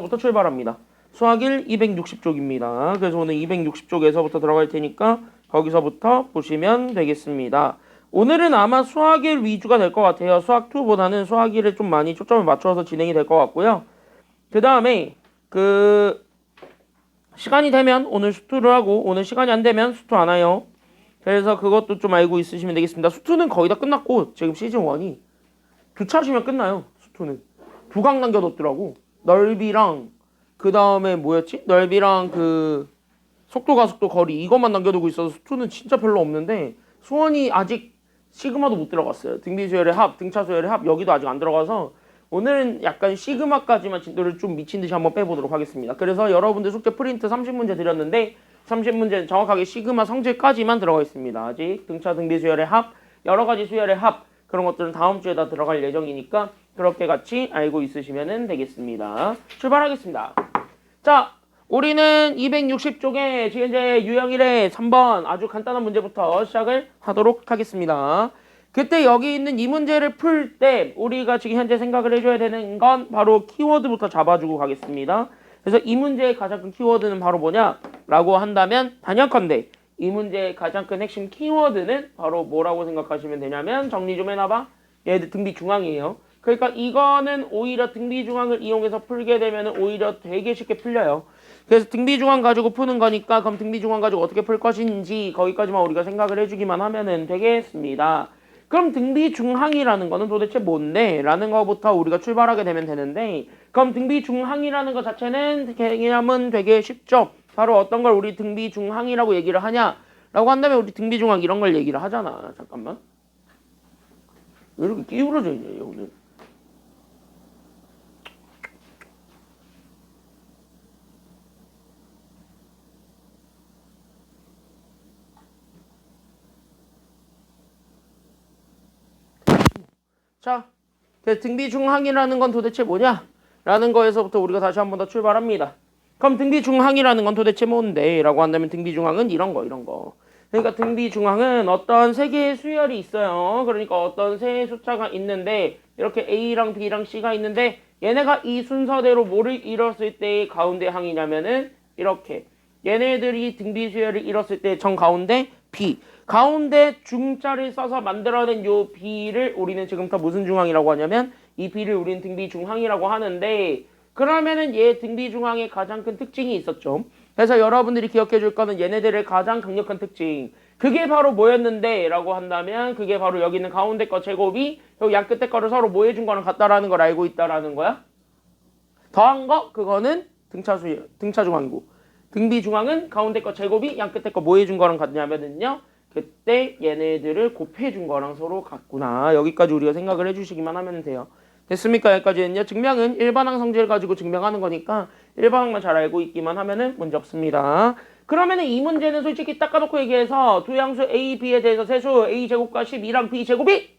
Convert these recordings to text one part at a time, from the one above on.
부터 출발합니다. 수학 1 260쪽입니다. 그래서 오늘 260쪽에서부터 들어갈 테니까 거기서부터 보시면 되겠습니다. 오늘은 아마 수학 1 위주가 될 것 같아요. 수학 2보다는 수학 1에 좀 많이 초점을 맞춰서 진행이 될 것 같고요. 그 다음에 시간이 되면 오늘 수투를 하고 오늘 시간이 안 되면 수투 안 와요. 그래서 그것도 좀 알고 있으시면 되겠습니다. 수투는 거의 다 끝났고 지금 시즌 1이 두 차시면 끝나요. 수투는 두 강 남겨뒀더라고. 넓이랑 그 다음에 뭐였지? 넓이랑 속도 가속도 거리 이것만 남겨두고 있어서 수투는 진짜 별로 없는데 수원이 아직 시그마도 못 들어갔어요. 등비수열의 합, 등차수열의 합 여기도 아직 안 들어가서 오늘은 약간 시그마까지만 진도를 좀 미친 듯이 한번 빼보도록 하겠습니다. 그래서 여러분들 숙제 프린트 30문제 드렸는데 30문제는 정확하게 시그마 성질까지만 들어가 있습니다. 아직 등차 등비수열의 합, 여러 가지 수열의 합 그런 것들은 다음 주에 다 들어갈 예정이니까 그렇게 같이 알고 있으시면 되겠습니다. 출발하겠습니다. 자, 우리는 260쪽에 지금 이제 유형 1의 3번 아주 간단한 문제부터 시작을 하도록 하겠습니다. 그때 여기 있는 이 문제를 풀 때 우리가 지금 현재 생각을 해줘야 되는 건 바로 키워드부터 잡아주고 가겠습니다. 그래서 이 문제의 가장 큰 키워드는 바로 뭐냐? 라고 한다면 단연컨대 이 문제의 가장 큰 핵심 키워드는 바로 뭐라고 생각하시면 되냐면 정리 좀 해놔봐. 얘들 등비 중앙이에요. 그러니까 이거는 오히려 등비 중앙을 이용해서 풀게 되면 오히려 되게 쉽게 풀려요. 그래서 등비 중앙 가지고 푸는 거니까 그럼 등비 중앙 가지고 어떻게 풀 것인지 거기까지만 우리가 생각을 해주기만 하면 되겠습니다. 그럼 등비 중항이라는 거는 도대체 뭔데? 라는 거부터 우리가 출발하게 되면 되는데 그럼 등비 중항이라는 것 자체는 개념은 되게 쉽죠. 바로 어떤 걸 우리 등비 중항이라고 얘기를 하냐? 라고 한다면 우리 등비 중항 이런 걸 얘기를 하잖아. 잠깐만. 왜 이렇게 끼우러져 있냐 오늘. 자, 등비 중항이라는 건 도대체 뭐냐? 라는 거에서부터 우리가 다시 한 번 더 출발합니다. 그럼 등비 중항이라는 건 도대체 뭔데? 라고 한다면 등비 중항은 이런 거. 그러니까 등비 중항은 어떤 세 개의 수열이 있어요. 그러니까 어떤 세 숫자가 있는데 이렇게 A랑 B랑 C가 있는데 얘네가 이 순서대로 뭐를 이뤘을 때의 가운데 항이냐면은 이렇게 얘네들이 등비 수열을 이뤘을 때 정 가운데 B 가운데 중자를 써서 만들어낸 요 B를 우리는 지금부터 무슨 중항이라고 하냐면 이 B를 우리는 등비 중항이라고 하는데 그러면은 얘 등비 중항의 가장 큰 특징이 있었죠. 그래서 여러분들이 기억해 줄 거는 얘네들의 가장 강력한 특징 그게 바로 뭐였는데 라고 한다면 그게 바로 여기 있는 가운데 거 제곱이 여기 양 끝에 거를 서로 뭐 해준 거랑 같다라는 걸 알고 있다라는 거야. 더한 거 그거는 등차 중항이고 등비 중항은 가운데 거 제곱이 양 끝에 거 뭐 해준 거랑 같냐면은요. 그때 얘네들을 곱해준 거랑 서로 같구나. 여기까지 우리가 생각을 해주시기만 하면 돼요. 됐습니까? 여기까지는요. 증명은 일반항 성질 가지고 증명하는 거니까 일반항만 잘 알고 있기만 하면은 문제 없습니다. 그러면은 이 문제는 솔직히 닦아놓고 얘기해서 두 양수 A, B에 대해서 세수 A제곱과 12랑 B제곱이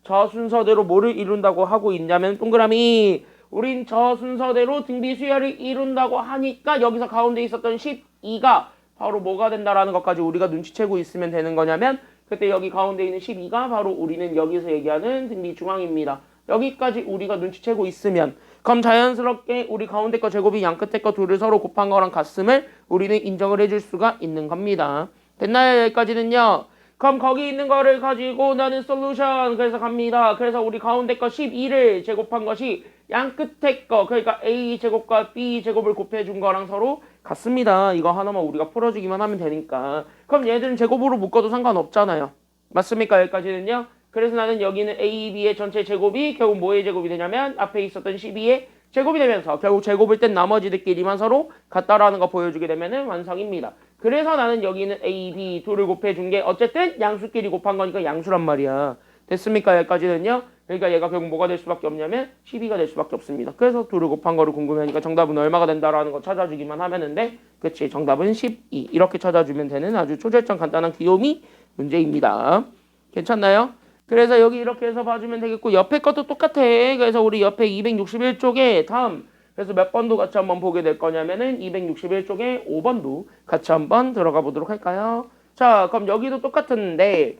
저 순서대로 뭐를 이룬다고 하고 있냐면 동그라미 우린 저 순서대로 등비 수열을 이룬다고 하니까 여기서 가운데 있었던 12가 바로 뭐가 된다라는 것까지 우리가 눈치채고 있으면 되는 거냐면 그때 여기 가운데 있는 12가 바로 우리는 여기서 얘기하는 등비 중앙입니다. 여기까지 우리가 눈치채고 있으면 그럼 자연스럽게 우리 가운데 거 제곱이 양 끝에 거 둘을 서로 곱한 거랑 같음을 우리는 인정을 해줄 수가 있는 겁니다. 됐나요? 여기까지는요. 그럼 거기 있는 거를 가지고 나는 솔루션 그래서 갑니다. 그래서 우리 가운데 거 12를 제곱한 것이 양 끝에 거 그러니까 A제곱과 B제곱을 곱해준 거랑 서로 같습니다. 이거 하나만 우리가 풀어주기만 하면 되니까. 그럼 얘들은 제곱으로 묶어도 상관없잖아요. 맞습니까? 여기까지는요. 그래서 나는 여기는 A, B의 전체 제곱이 결국 뭐의 제곱이 되냐면 앞에 있었던 12의 제곱이 되면서 결국 제곱일 땐 나머지들끼리만 서로 같다라는 거 보여주게 되면은 완성입니다. 그래서 나는 여기는 A, B 둘을 곱해준 게 어쨌든 양수끼리 곱한 거니까 양수란 말이야. 됐습니까? 여기까지는요. 그러니까 얘가 결국 뭐가 될 수밖에 없냐면 12가 될 수밖에 없습니다. 그래서 둘을 곱한 거를 궁금해하니까 정답은 얼마가 된다라는 거 찾아주기만 하면은데 그치 정답은 12 이렇게 찾아주면 되는 아주 초절정 간단한 귀요미 문제입니다. 괜찮나요? 그래서 여기 이렇게 해서 봐주면 되겠고 옆에 것도 똑같아. 그래서 우리 옆에 261쪽에 다음 그래서 몇 번도 같이 한번 보게 될 거냐면은 261쪽에 5번도 같이 한번 들어가 보도록 할까요? 자 그럼 여기도 똑같은데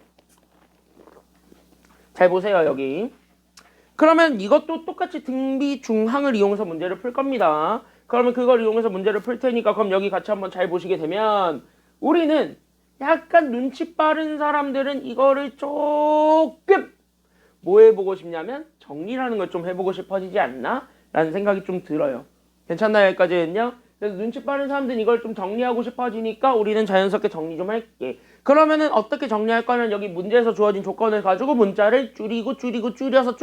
잘 보세요 여기. 그러면 이것도 똑같이 등비 중항을 이용해서 문제를 풀 겁니다. 그러면 그걸 이용해서 문제를 풀 테니까 그럼 여기 같이 한번 잘 보시게 되면 우리는 약간 눈치 빠른 사람들은 이거를 조금 뭐 해보고 싶냐면 정리라는 걸 좀 해보고 싶어지지 않나? 라는 생각이 좀 들어요. 괜찮나요? 여기까지는요? 그래서 눈치 빠른 사람들은 이걸 좀 정리하고 싶어지니까 우리는 자연스럽게 정리 좀 할게. 그러면은 어떻게 정리할 거면 여기 문제에서 주어진 조건을 가지고 문자를 줄여서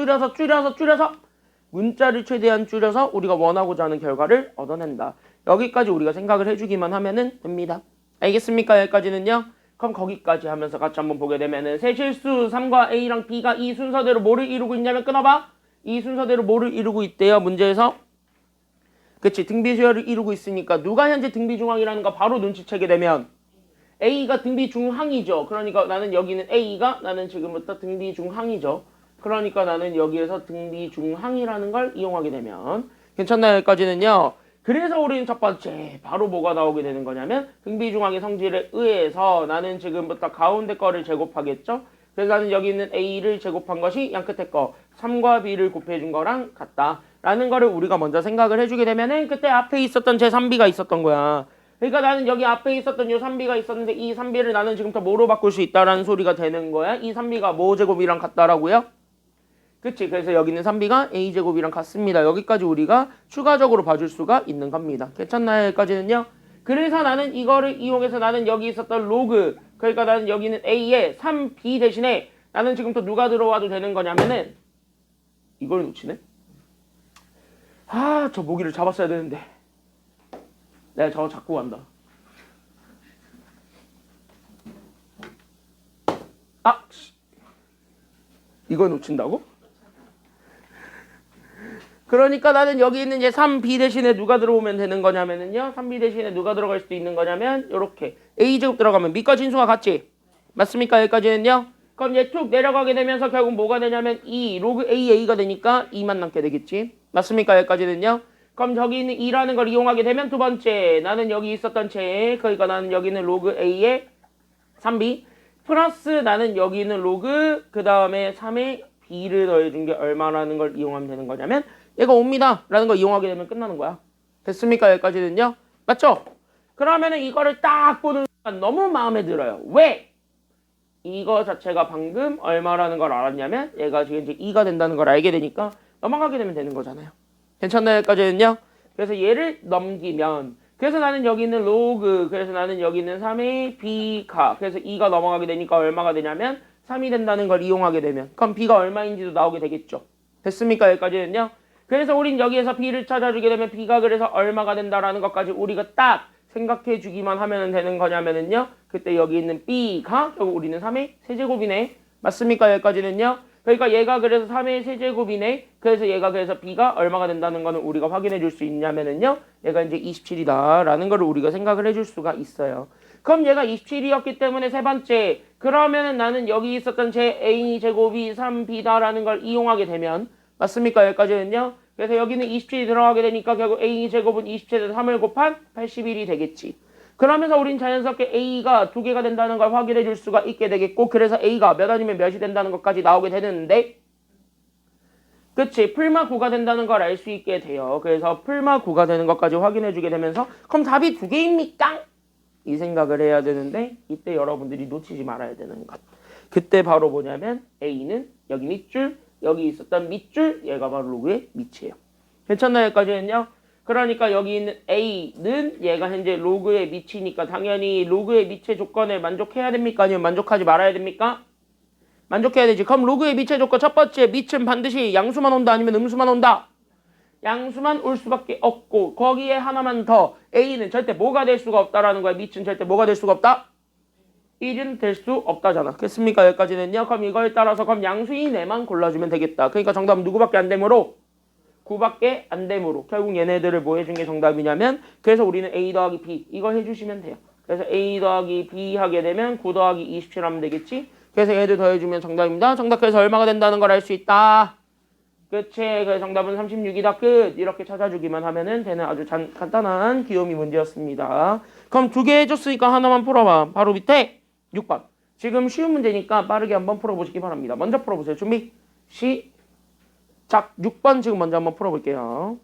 문자를 최대한 줄여서 우리가 원하고자 하는 결과를 얻어낸다. 여기까지 우리가 생각을 해주기만 하면은 됩니다. 알겠습니까? 여기까지는요? 그럼 거기까지 하면서 같이 한번 보게 되면은 세실수 3과 A랑 B가 이 순서대로 뭐를 이루고 있냐면 끊어봐. 이 순서대로 뭐를 이루고 있대요. 문제에서. 그치. 등비수열을 이루고 있으니까 누가 현재 등비중항이라는 거 바로 눈치채게 되면 A가 등비중항이죠. 그러니까 나는 여기는 A가 나는 지금부터 등비중항이죠. 그러니까 나는 여기에서 등비중항이라는 걸 이용하게 되면 괜찮나요? 여기까지는요. 그래서 우리는 첫 번째 바로 뭐가 나오게 되는 거냐면 등비중항의 성질에 의해서 나는 지금부터 가운데 거를 제곱하겠죠. 그래서 나는 여기 있는 A를 제곱한 것이 양 끝에 거 3과 B를 곱해준 거랑 같다 라는 거를 우리가 먼저 생각을 해주게 되면은 그때 앞에 있었던 제 3B가 있었던 거야. 그러니까 나는 여기 앞에 있었던 이 3B가 있었는데 이 3B를 나는 지금부터 뭐로 바꿀 수 있다라는 소리가 되는 거야. 이 3B가 뭐 제곱이랑 같다라고요? 그치? 그래서 여기는 3B가 A제곱이랑 같습니다. 여기까지 우리가 추가적으로 봐줄 수가 있는 겁니다. 괜찮나요? 여기까지는요? 그래서 나는 이거를 이용해서 나는 여기 있었던 로그, 그러니까 나는 여기는 A에 3B 대신에 나는 지금부터 누가 들어와도 되는 거냐면은 이걸 놓치네? 아, 저 모기를 잡았어야 되는데 내가 저거 잡고 간다. 아! 이걸 놓친다고? 그러니까 나는 여기 있는 이제 3B 대신에 누가 들어오면 되는 거냐면은요. 3B 대신에 누가 들어갈 수도 있는 거냐면 요렇게 A제곱 들어가면 밑과 진수가 같지? 맞습니까? 여기까지는요. 그럼 얘 쭉 내려가게 되면서 결국 뭐가 되냐면 2 로그 AA가 되니까 2만 남게 되겠지? 맞습니까? 여기까지는요. 그럼 저기 있는 2라는 걸 이용하게 되면 두 번째 나는 여기 있었던 체 그러니까 나는 여기 있는 로그 A에 3B 플러스 나는 여기 있는 로그 그 다음에 3에 B를 더해준 게 얼마라는 걸 이용하면 되는 거냐면 얘가 옵니다 라는 걸 이용하게 되면 끝나는 거야. 됐습니까? 여기까지는요? 맞죠? 그러면은 이거를 딱 보는 순간 너무 마음에 들어요. 왜? 이거 자체가 방금 얼마라는 걸 알았냐면 얘가 지금 이제 2가 된다는 걸 알게 되니까 넘어가게 되면 되는 거잖아요. 괜찮나요? 여기까지는요? 그래서 얘를 넘기면 그래서 나는 여기 있는 로그 그래서 나는 여기 있는 3의 B가 그래서 2가 넘어가게 되니까 얼마가 되냐면 3이 된다는 걸 이용하게 되면 그럼 B가 얼마인지도 나오게 되겠죠. 됐습니까? 여기까지는요? 그래서 우린 여기에서 B를 찾아주게 되면 B가 그래서 얼마가 된다라는 것까지 우리가 딱 생각해 주기만 하면 되는 거냐면은요. 그때 여기 있는 B가 결국 우리는 3의 세제곱이네. 맞습니까? 여기까지는요. 그러니까 얘가 그래서 3의 세제곱이네. 그래서 얘가 그래서 B가 얼마가 된다는 거는 우리가 확인해 줄 수 있냐면은요. 얘가 이제 27이다 라는 거를 우리가 생각을 해줄 수가 있어요. 그럼 얘가 27이었기 때문에 세 번째 그러면은 나는 여기 있었던 제 A 제곱이 3B다라는 걸 이용하게 되면 맞습니까? 여기까지는요. 그래서 여기는 27이 들어가게 되니까 결국 A제곱은 27에서 3을 곱한 81이 되겠지. 그러면서 우린 자연스럽게 A가 두 개가 된다는 걸 확인해 줄 수가 있게 되겠고 그래서 A가 몇 아니면 몇이 된다는 것까지 나오게 되는데 그치? 풀마 9가 된다는 걸 알 수 있게 돼요. 그래서 풀마 9가 되는 것까지 확인해 주게 되면서 그럼 답이 두 개입니까? 이 생각을 해야 되는데 이때 여러분들이 놓치지 말아야 되는 것. 그때 바로 뭐냐면 A는 여기 밑줄 여기 있었던 밑줄 얘가 바로 로그의 밑이에요. 괜찮나요? 여기까지는요? 그러니까 여기 있는 A는 얘가 현재 로그의 밑이니까 당연히 로그의 밑의 조건을 만족해야 됩니까? 아니면 만족하지 말아야 됩니까? 만족해야 되지. 그럼 로그의 밑의 조건 첫 번째 밑은 반드시 양수만 온다 아니면 음수만 온다? 양수만 올 수밖에 없고 거기에 하나만 더 A는 절대 뭐가 될 수가 없다라는 거야. 밑은 절대 뭐가 될 수가 없다? 1은 될 수 없다잖아. 됐습니까? 여기까지는요. 그럼 이거에 따라서 그럼 양수인 애만 골라주면 되겠다. 그러니까 정답은 누구밖에 안 되므로 9밖에 안 되므로 결국 얘네들을 뭐 해준 게 정답이냐면 그래서 우리는 A 더하기 B 이거 해주시면 돼요. 그래서 A 더하기 B 하게 되면 9 더하기 27 하면 되겠지. 그래서 얘들 더해주면 정답입니다. 정답 그래서 얼마가 된다는 걸 알 수 있다. 그치? 그래서 정답은 36이다. 끝. 이렇게 찾아주기만 하면은 되는 아주 간단한 귀요미 문제였습니다. 그럼 두 개 해줬으니까 하나만 풀어봐. 바로 밑에 6번. 지금 쉬운 문제니까 빠르게 한번 풀어보시기 바랍니다. 먼저 풀어보세요. 준비 시작. 6번 지금 먼저 한번 풀어볼게요.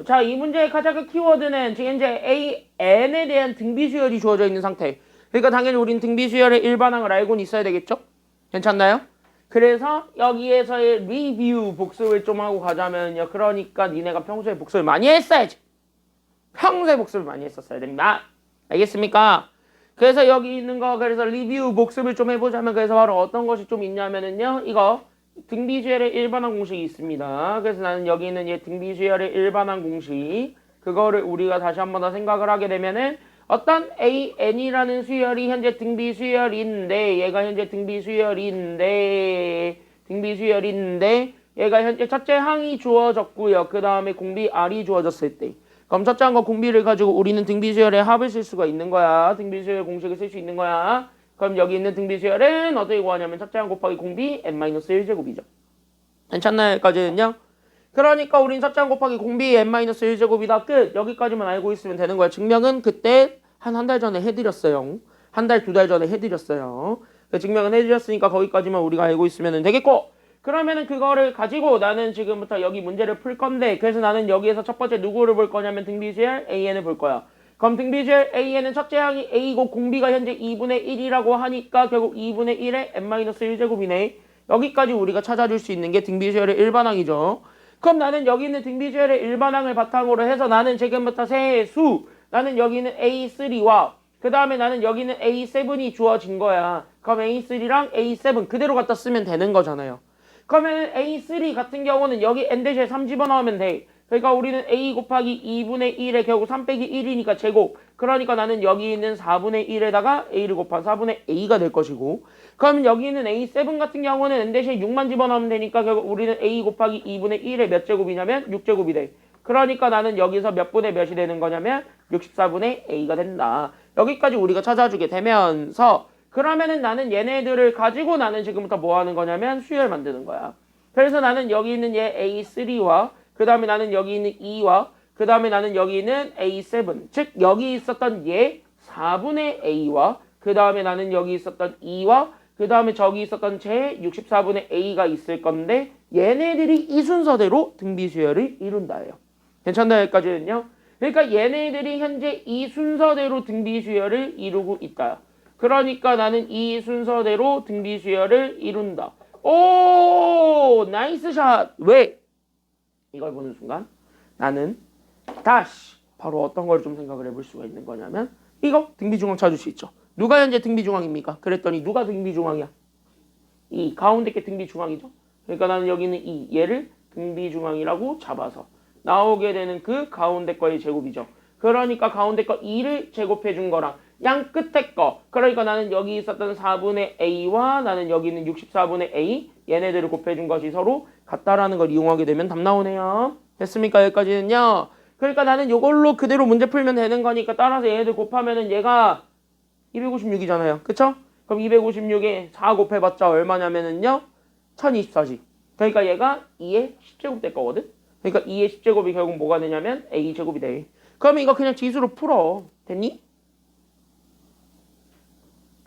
됐고, 자, 이 문제의 가장 큰 키워드는 지금 이제 AN에 대한 등비 수열이 주어져 있는 상태. 그러니까 당연히 우린 등비 수열의 일반항을 알고는 있어야 되겠죠? 괜찮나요? 그래서 여기에서의 리뷰 복습을 좀 하고 가자면요. 그러니까 니네가 평소에 복습을 많이 했어야지. 평소에 복습을 많이 했었어야 됩니다. 알겠습니까? 그래서 여기 있는 거 그래서 리뷰 복습을 좀 해보자면 그래서 바로 어떤 것이 좀 있냐면은요. 이거 등비수열의 일반항 공식이 있습니다. 그래서 나는 여기 있는 이 등비수열의 일반항 공식 그거를 우리가 다시 한번 더 생각을 하게 되면은 어떤 AN이라는 수열이 현재 등비수열인데 얘가 현재 등비수열인데 얘가 현재 첫째 항이 주어졌고요. 그 다음에 공비 R이 주어졌을 때 그럼 첫째 항과 공비를 가지고 우리는 등비수열의 합을 쓸 수가 있는 거야. 등비수열 공식을 쓸 수 있는 거야. 그럼 여기 있는 등비수열은 어떻게 구하냐면 첫째 항 곱하기 공비 n-1제곱이죠. 괜찮나요? 여기까지는요? 그러니까 우린 첫째 항 곱하기 공비 n-1제곱이다. 끝. 여기까지만 알고 있으면 되는 거야. 증명은 그때 한 달 전에 해드렸어요. 한 달, 두 달 전에 해드렸어요. 그 증명은 해드렸으니까 거기까지만 우리가 알고 있으면 되겠고 그러면은 그거를 가지고 나는 지금부터 여기 문제를 풀 건데 그래서 나는 여기에서 첫 번째 누구를 볼 거냐면 등비수열 AN을 볼 거야. 그럼 등비수열 AN은 첫째 항이 A고 공비가 현재 2분의 1이라고 하니까 결국 2분의 1에 n-1제곱이네. 여기까지 우리가 찾아줄 수 있는 게 등비수열의 일반항이죠. 그럼 나는 여기 있는 등비수열의 일반항을 바탕으로 해서 나는 지금부터 세수 나는 여기 있는 A3와 그 다음에 나는 여기 있는 A7이 주어진 거야. 그럼 A3랑 A7 그대로 갖다 쓰면 되는 거잖아요. 그러면 A3 같은 경우는 여기 n 대신에 3 집어넣으면 돼. 그러니까 우리는 A 곱하기 2분의 1에 결국 3 빼기 1이니까 제곱. 그러니까 나는 여기 있는 4분의 1에다가 A를 곱한 4분의 A가 될 것이고 그러면 여기 있는 A7 같은 경우는 n 대신에 6만 집어넣으면 되니까 결국 우리는 A 곱하기 2분의 1에 몇 제곱이냐면 6제곱이 돼. 그러니까 나는 여기서 몇 분의 몇이 되는 거냐면 64분의 A가 된다. 여기까지 우리가 찾아주게 되면서 그러면은 나는 얘네들을 가지고 나는 지금부터 뭐 하는 거냐면 수열 만드는 거야. 그래서 나는 여기 있는 얘 A3와 그 다음에 나는 여기 있는 2와 그 다음에 나는 여기 있는 A7 즉 여기 있었던 얘 4분의 A와 그 다음에 나는 여기 있었던 2와 그 다음에 저기 있었던 제 64분의 A가 있을 건데 얘네들이 이 순서대로 등비수열을 이룬다예요. 괜찮나요? 여기까지는요? 그러니까 얘네들이 현재 이 순서대로 등비수열을 이루고 있다. 그러니까 나는 이 순서대로 등비수열을 이룬다. 오! 나이스 샷! 왜? 이걸 보는 순간 나는 다시 바로 어떤 걸 좀 생각을 해볼 수가 있는 거냐면 이거 등비중앙 찾을 수 있죠. 누가 현재 등비중앙입니까? 그랬더니 누가 등비중앙이야? 이 가운데 게 등비중앙이죠. 그러니까 나는 여기는 이 얘를 등비중앙이라고 잡아서 나오게 되는 그 가운데 거의 제곱이죠. 그러니까 가운데 거 2를 제곱해 준 거랑 양 끝에 거 그러니까 나는 여기 있었던 4분의 A와 나는 여기 있는 64분의 A 얘네들을 곱해 준 것이 서로 같다라는 걸 이용하게 되면 답 나오네요. 됐습니까? 여기까지는요. 그러니까 나는 이걸로 그대로 문제 풀면 되는 거니까 따라서 얘네들 곱하면은 얘가 256이잖아요. 그쵸? 그럼 256에 4 곱해봤자 얼마냐면은요 1024지. 그러니까 얘가 2의 10제곱 될 거거든. 그러니까 2의 10제곱이 결국 뭐가 되냐면 A제곱이 돼. 그러면 이거 그냥 지수로 풀어. 됐니?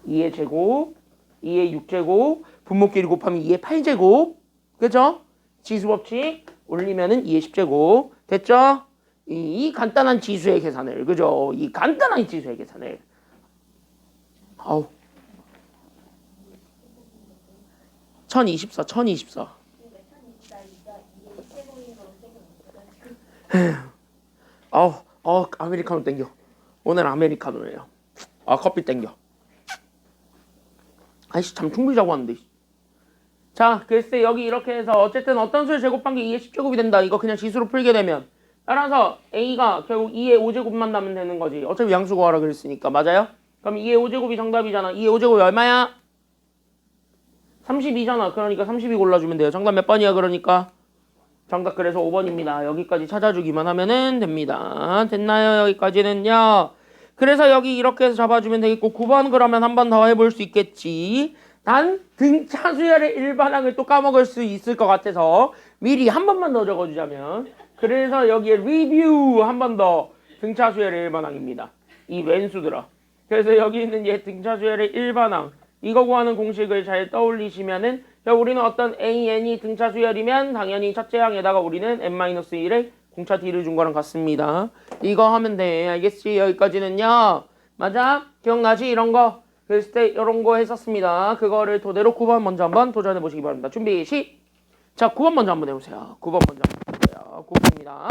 2의 제곱, 2의 6제곱, 분모끼리 곱하면 2의 8제곱. 그죠? 지수법칙 올리면은 2의 10제곱. 됐죠? 이 간단한 지수의 계산을. 그죠? 이 간단한 지수의 계산을. 아우. 1024. 아메리카노 땡겨. 오늘 아메리카노예요. 커피 땡겨. 아이씨, 잠 충분히 자고 왔는데. 자, 글쎄 여기 이렇게 해서 어쨌든 어떤 수를 제곱한 게 2의 10제곱이 된다. 이거 그냥 지수로 풀게 되면 따라서 A가 결국 2의 5제곱만 나면 되는 거지. 어차피 양수 구하라 그랬으니까. 맞아요? 그럼 2의 5제곱이 정답이잖아. 2의 5제곱이 얼마야? 32잖아. 그러니까 32 골라주면 돼요. 정답 몇 번이야 그러니까? 정답 그래서 5번입니다. 여기까지 찾아주기만 하면은 됩니다. 됐나요? 여기까지는요. 그래서 여기 이렇게 해서 잡아주면 되겠고 9번 그러면 한 번 더 해볼 수 있겠지. 단 등차 수열의 일반항을 또 까먹을 수 있을 것 같아서 미리 한 번만 더 적어주자면 그래서 여기에 리뷰 한 번 더 등차 수열의 일반항입니다. 이 왼수들아. 그래서 여기 있는 얘 등차 수열의 일반항 이거 구하는 공식을 잘 떠올리시면은 우리는 어떤 AN이 등차 수열이면 당연히 첫째 항에다가 우리는 n-1의 공차 D를 준 거랑 같습니다. 이거 하면 돼. 알겠지? 여기까지는요. 맞아? 기억나지? 이런 거. 그랬을 때 이런 거 했었습니다. 그거를 토대로 9번 먼저 한번 도전해 보시기 바랍니다. 준비 자, 9번 먼저 한번 해보세요. 9번 먼저 한번 해보세요. 9번입니다.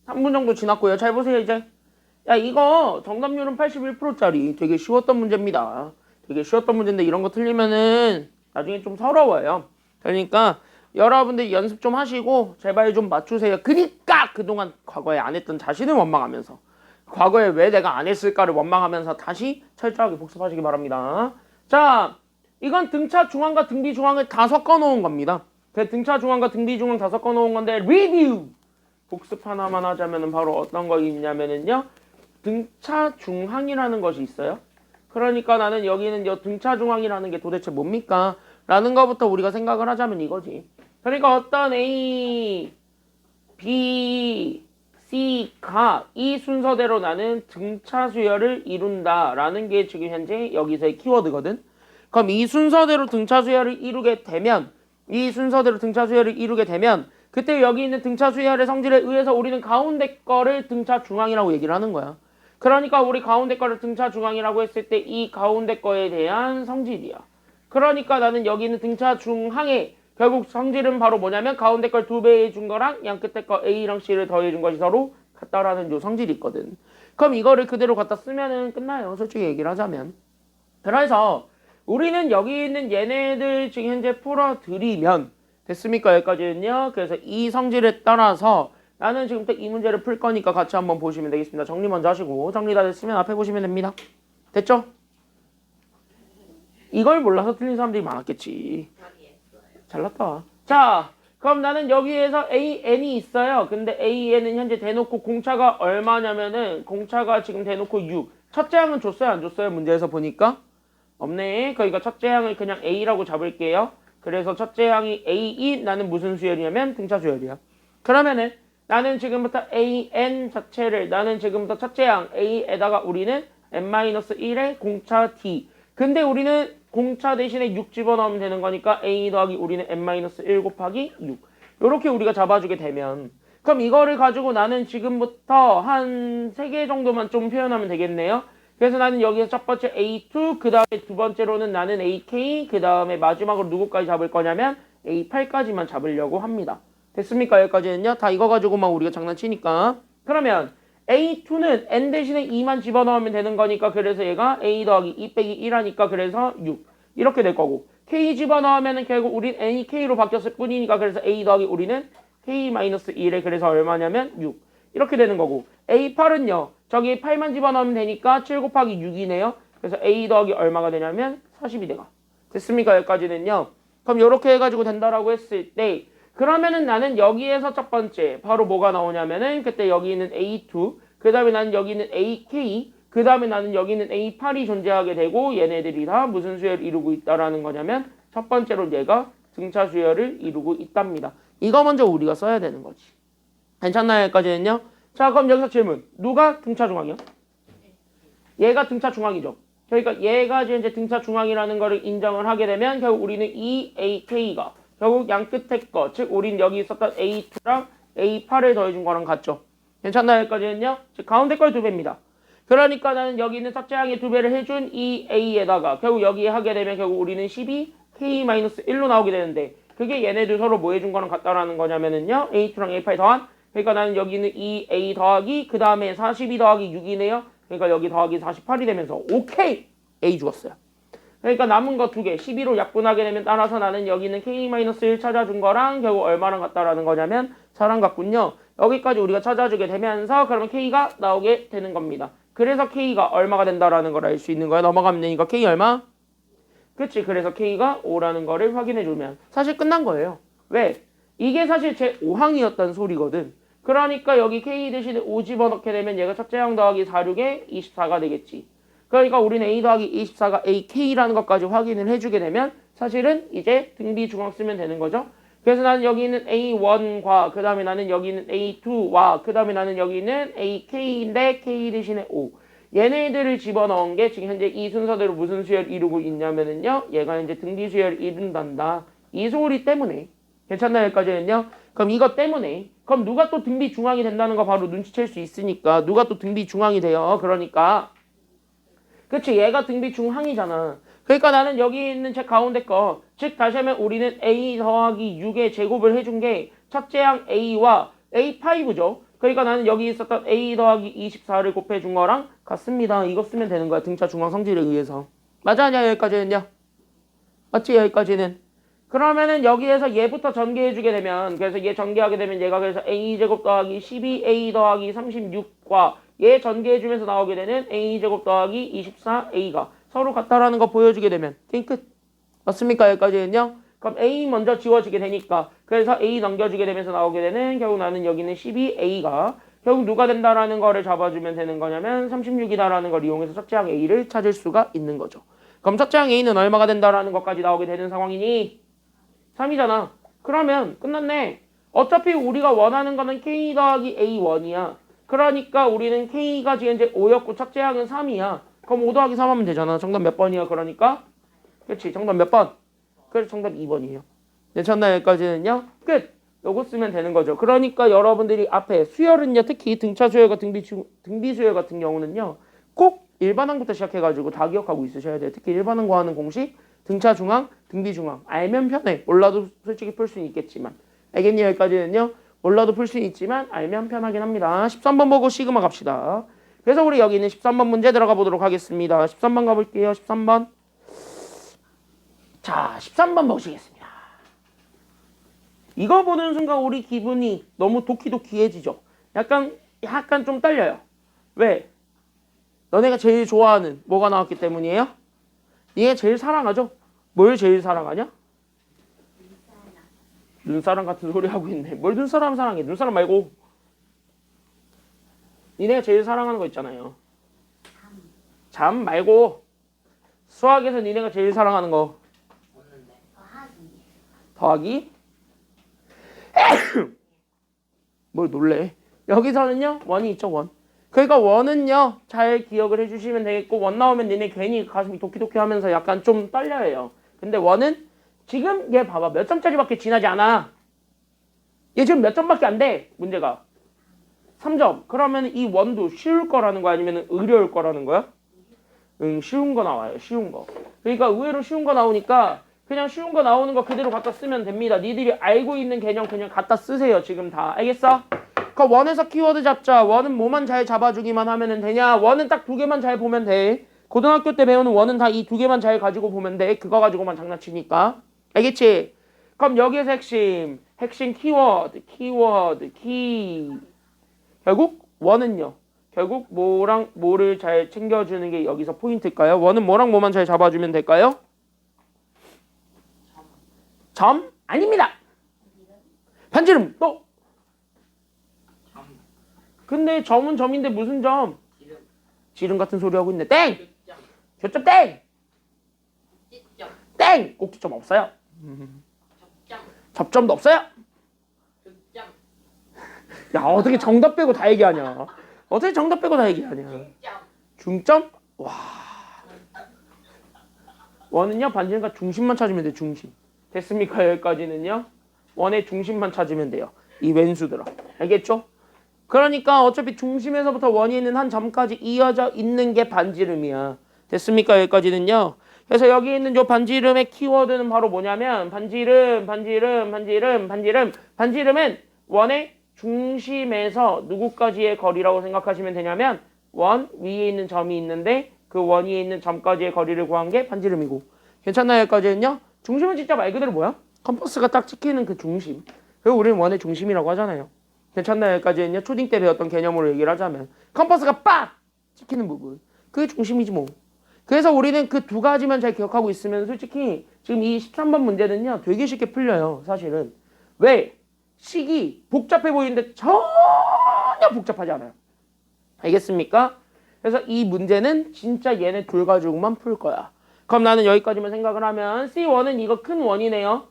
삼 분 정도 지났고요. 잘 보세요, 이제. 야, 이거 정답률은 81%짜리 되게 쉬웠던 문제입니다. 되게 쉬웠던 문제인데 이런 거 틀리면은 나중에 좀 서러워요. 그러니까 여러분들 연습 좀 하시고 제발 좀 맞추세요. 그니까 그동안 과거에 안 했던 자신을 원망하면서 과거에 왜 내가 안 했을까를 원망하면서 다시 철저하게 복습하시기 바랍니다. 자, 이건 등차 중앙과 등비 중앙을 다 섞어 놓은 겁니다. 등차 중앙과 등비 중앙 다 섞어 놓은 건데 리뷰! 복습 하나만 하자면은 바로 어떤 거 있냐면은요. 등차 중항이라는 것이 있어요. 그러니까 나는 여기는 등차 중항이라는 게 도대체 뭡니까? 라는 거부터 우리가 생각을 하자면 이거지. 그러니까 어떤 A, B, C가 이 순서대로 나는 등차 수열을 이룬다라는 게 지금 현재 여기서의 키워드거든. 그럼 이 순서대로 등차 수열을 이루게 되면 그때 여기 있는 등차 수열의 성질에 의해서 우리는 가운데 거를 등차 중앙이라고 얘기를 하는 거야. 그러니까 우리 가운데 거를 등차 중앙이라고 했을 때 이 가운데 거에 대한 성질이야. 그러니까 나는 여기 있는 등차 중항에 결국 성질은 바로 뭐냐면 가운데 걸 2배 해준 거랑 양 끝에 거 A랑 C를 더해준 것이 서로 같다라는 요 성질이 있거든. 그럼 이거를 그대로 갖다 쓰면은 끝나요. 솔직히 얘기를 하자면. 그래서 우리는 여기 있는 얘네들 지금 현재 풀어드리면 됐습니까? 여기까지는요. 그래서 이 성질에 따라서 나는 지금부터 이 문제를 풀 거니까 같이 한번 보시면 되겠습니다. 정리 먼저 하시고 정리 다 됐으면 앞에 보시면 됩니다. 됐죠? 이걸 몰라서 틀린 사람들이 많았겠지. 잘났다. 자, 그럼 나는 여기에서 AN이 있어요. 근데 AN은 현재 대놓고 공차가 얼마냐면은 공차가 지금 대놓고 6. 첫째 항은 줬어요? 안 줬어요? 문제에서 보니까? 없네. 그러니까 첫째 항을 그냥 A라고 잡을게요. 그래서 첫째 항이 A2 나는 무슨 수열이냐면 등차 수열이야. 그러면은 나는 지금부터 AN 자체를 나는 지금부터 첫째 항 A에다가 우리는 N-1의 공차 D. 근데 우리는 공차 대신에 6 집어넣으면 되는 거니까 A 더하기 우리는 N-1 곱하기 6. 요렇게 우리가 잡아주게 되면 그럼 이거를 가지고 나는 지금부터 한 3개 정도만 좀 표현하면 되겠네요. 그래서 나는 여기서 첫 번째 A2 그 다음에 두 번째로는 나는 AK 그 다음에 마지막으로 누구까지 잡을 거냐면 A8까지만 잡으려고 합니다. 됐습니까? 여기까지는요. 다 이거 가지고만 우리가 장난치니까. 그러면 A2는 N 대신에 2만 집어넣으면 되는 거니까 그래서 얘가 A 더하기 2 빼기 1 하니까 그래서 6 이렇게 될 거고 K 집어넣으면 결국 우린 N이 K로 바뀌었을 뿐이니까 그래서 A 더하기 우리는 K-1에 그래서 얼마냐면 6 이렇게 되는 거고 A8은요 저기 8만 집어넣으면 되니까 7 곱하기 6이네요. 그래서 A 더하기 얼마가 되냐면 40이 돼가. 됐습니까? 여기까지는요. 그럼 이렇게 해가지고 된다라고 했을 때 그러면은 나는 여기에서 첫 번째 바로 뭐가 나오냐면은 그때 여기 있는 A2 그 다음에 나는 여기 있는 AK 그 다음에 나는 여기 있는 A8이 존재하게 되고 얘네들이 다 무슨 수열을 이루고 있다라는 거냐면 첫 번째로 얘가 등차 수열을 이루고 있답니다. 이거 먼저 우리가 써야 되는 거지. 괜찮나요? 여기까지는요. 자 그럼 여기서 질문. 누가 등차 중앙이요? 얘가 등차 중앙이죠. 그러니까 얘가 이제 등차 중앙이라는 거를 인정을 하게 되면 결국 우리는 이 AK가 결국 양 끝에 거, 즉 우린 여기 있었던 A2랑 A8을 더해준 거랑 같죠. 괜찮나요? 여기까지는요. 즉 가운데 걸 2배입니다. 그러니까 나는 여기 있는 첫째 항에 2배를 해준 이 A에다가 결국 여기에 하게 되면 결국 우리는 12 K-1로 나오게 되는데 그게 얘네들 서로 뭐 해준 거랑 같다라는 거냐면은요. A2랑 A8 더한 그러니까 나는 여기 있는 이 A 더하기 그 다음에 42 더하기 6이네요. 그러니까 여기 더하기 48이 되면서 오케이! A 죽었어요. 그러니까 남은 거 2개 12로 약분하게 되면 따라서 나는 여기 있는 K-1 찾아준 거랑 결국 얼마랑 같다라는 거냐면 4랑 같군요. 여기까지 우리가 찾아주게 되면서 그러면 K가 나오게 되는 겁니다. 그래서 K가 얼마가 된다라는 걸 알 수 있는 거야. 넘어가면 되니까 K 얼마? 그치. 그래서 K가 5라는 거를 확인해주면 사실 끝난 거예요. 왜? 이게 사실 제 5항이었던 소리거든. 그러니까 여기 K 대신에 5 집어넣게 되면 얘가 첫째 항 더하기 4, 6에 24가 되겠지. 그러니까 우리는 A 더하기 24가 AK라는 것까지 확인을 해주게 되면 사실은 이제 등비 중앙 쓰면 되는 거죠. 그래서 나는 여기 있는 A1과 그 다음에 나는 여기 있는 A2와 그 다음에 나는 여기 있는 AK인데 K 대신에 5 얘네들을 집어넣은 게 지금 현재 이 순서대로 무슨 수열을 이루고 있냐면은요 얘가 이제 등비 수열을 이룬단다. 이 소리 때문에 괜찮나요? 여기까지는요. 그럼 이것 때문에 그럼 누가 또 등비 중앙이 된다는 거 바로 눈치챌 수 있으니까 누가 또 등비 중앙이 돼요. 그러니까 그치 얘가 등비 중항이잖아. 그러니까 나는 여기 있는 제 가운데 거 즉 다시 하면 우리는 A 더하기 6의 제곱을 해준 게 첫째 항 A와 A5죠. 그러니까 나는 여기 있었던 A 더하기 24를 곱해준 거랑 같습니다. 이거 쓰면 되는 거야. 등차 중앙 성질에 의해서. 맞아 아니야 여기까지는요? 맞지 여기까지는? 그러면은 여기에서 얘부터 전개해주게 되면 그래서 얘 전개하게 되면 얘가 그래서 A제곱 더하기 12A 더하기 36과 얘 전개해주면서 나오게 되는 A제곱 더하기 24A가 서로 같다라는 거 보여주게 되면 게임 끝. 맞습니까? 여기까지는요. 그럼 A 먼저 지워지게 되니까 그래서 A 넘겨주게 되면서 나오게 되는 결국 나는 여기는 12A가 결국 누가 된다라는 거를 잡아주면 되는 거냐면 36이다라는 걸 이용해서 첫째항 A를 찾을 수가 있는 거죠. 그럼 첫째항 A는 얼마가 된다라는 것까지 나오게 되는 상황이니 3이잖아. 그러면 끝났네. 어차피 우리가 원하는 거는 K 더하기 A1이야. 그러니까 우리는 K가 지금 이제 5였고 첫째항은 3이야. 그럼 5 더하기 3 하면 되잖아. 정답 몇 번이야? 그러니까 그렇지. 정답 몇 번? 그래서 정답 2번이에요. 괜찮나요? 여기까지는요? 끝! 요거 쓰면 되는 거죠. 그러니까 여러분들이 앞에 수열은요. 특히 등차 수열 같은 등비 수열 같은 경우는요. 꼭 일반항부터 시작해가지고 다 기억하고 있으셔야 돼요. 특히 일반항 구하는 공식 등차 중항, 등비 중항. 알면 편해. 몰라도 솔직히 풀 수는 있겠지만. 알겠니? 여기까지는요. 몰라도 풀 수는 있지만 알면 편하긴 합니다. 13번 보고 시그마 갑시다. 그래서 우리 여기 있는 13번 문제 들어가 보도록 하겠습니다. 13번 가볼게요. 13번. 자, 13번 보시겠습니다. 이거 보는 순간 우리 기분이 너무 도키도키해지죠. 약간 좀 떨려요. 왜? 너네가 제일 좋아하는 뭐가 나왔기 때문이에요? 니네 제일 사랑하죠? 뭘 제일 사랑하냐? 눈사람 같은 소리 하고 있네. 뭘 눈사람 사랑해? 눈사람 말고 니네가 제일 사랑하는 거 있잖아요. 잠 말고 수학에서 니네가 제일 사랑하는 거. 더하기? 뭘 놀래? 여기서는요 원이 있죠. 원. 그러니까 원은요 잘 기억을 해주시면 되겠고 원 나오면 니네 괜히 가슴이 도키도키 하면서 약간 좀 떨려요. 근데 원은 지금 얘 봐봐. 몇 점짜리밖에 지나지 않아. 얘 지금 몇 점밖에 안 돼. 문제가 3점. 그러면 이 원도 쉬울 거라는 거 아니면 어려울 거라는 거야? 응, 쉬운 거 나와요. 쉬운 거. 그러니까 의외로 쉬운 거 나오니까 그냥 쉬운 거 나오는 거 그대로 갖다 쓰면 됩니다. 니들이 알고 있는 개념 그냥 갖다 쓰세요. 지금 다. 알겠어? 그 원에서 키워드 잡자. 원은 뭐만 잘 잡아주기만 하면 되냐? 원은 딱 2개만 잘 보면 돼. 고등학교 때 배우는 원은 다 이 2개만 잘 가지고 보면 돼. 그거 가지고만 장난치니까. 알겠지? 그럼 여기에서 핵심 키워드, 키. 결국 원은요. 결국 뭐랑 뭐를 잘 챙겨주는 게 여기서 포인트일까요? 원은 뭐랑 뭐만 잘 잡아주면 될까요? 점? 아닙니다. 반지름 또. 근데 점은 점인데 무슨 점? 지름 같은 소리 하고 있네. 땡! 교점 땡! 땡! 꼭지점 없어요. 접점도 없어요. 야 어떻게 정답 빼고 다 얘기하냐. 어떻게 정답 빼고 다 얘기하냐. 중점? 와. 원은요 반지름과 중심만 찾으면 돼. 중심. 됐습니까? 여기까지는요. 원의 중심만 찾으면 돼요. 이 왼수들아. 알겠죠? 그러니까 어차피 중심에서부터 원이 있는 한 점까지 이어져 있는 게 반지름이야. 됐습니까? 여기까지는요. 그래서 여기 있는 요 반지름의 키워드는 바로 뭐냐면 반지름은 원의 중심에서 누구까지의 거리라고 생각하시면 되냐면 원 위에 있는 점이 있는데 그 원 위에 있는 점까지의 거리를 구한 게 반지름이고. 괜찮나요? 여기까지는요. 중심은 진짜 말 그대로 뭐야? 컴퍼스가 딱 찍히는 그 중심. 그리고 우리는 원의 중심이라고 하잖아요. 괜찮나요? 여기까지는요. 초딩 때 배웠던 개념으로 얘기를 하자면 컴퍼스가 빡 찍히는 부분. 그게 중심이지 뭐. 그래서 우리는 그 2가지만 잘 기억하고 있으면 솔직히 지금 이 13번 문제는요. 되게 쉽게 풀려요. 사실은. 왜? 식이 복잡해 보이는데 전혀 복잡하지 않아요. 알겠습니까? 그래서 이 문제는 진짜 얘네 2 가지고만 풀 거야. 그럼 나는 여기까지만 생각을 하면 C1은 이거 큰 원이네요.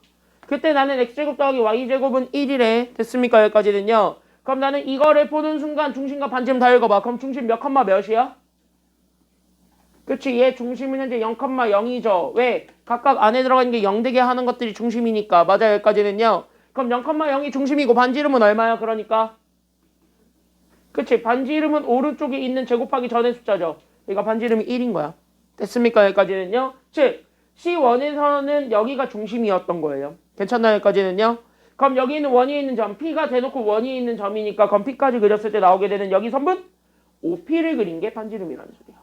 그때 나는 x제곱 더하기 y제곱은 1이래. 됐습니까? 여기까지는요. 그럼 나는 이거를 보는 순간 중심과 반지름 다 읽어봐. 그럼 중심 몇 컴마 몇이야? 그치? 얘 중심은 현재 0,0이죠. 왜? 각각 안에 들어가는 게 0 되게 하는 것들이 중심이니까. 맞아요. 여기까지는요. 그럼 0,0이 중심이고 반지름은 얼마야? 그러니까 그치? 반지름은 오른쪽에 있는 제곱하기 전의 숫자죠. 그러니까 반지름이 1인 거야. 됐습니까? 여기까지는요. 즉 C1에서는 여기가 중심이었던 거예요. 괜찮나요? 여기까지는요. 그럼 여기 있는 원이 있는 점 P가 대놓고 원이 있는 점이니까 그럼 P까지 그렸을 때 나오게 되는 여기 선분 OP를 그린 게 반지름이라는 소리야.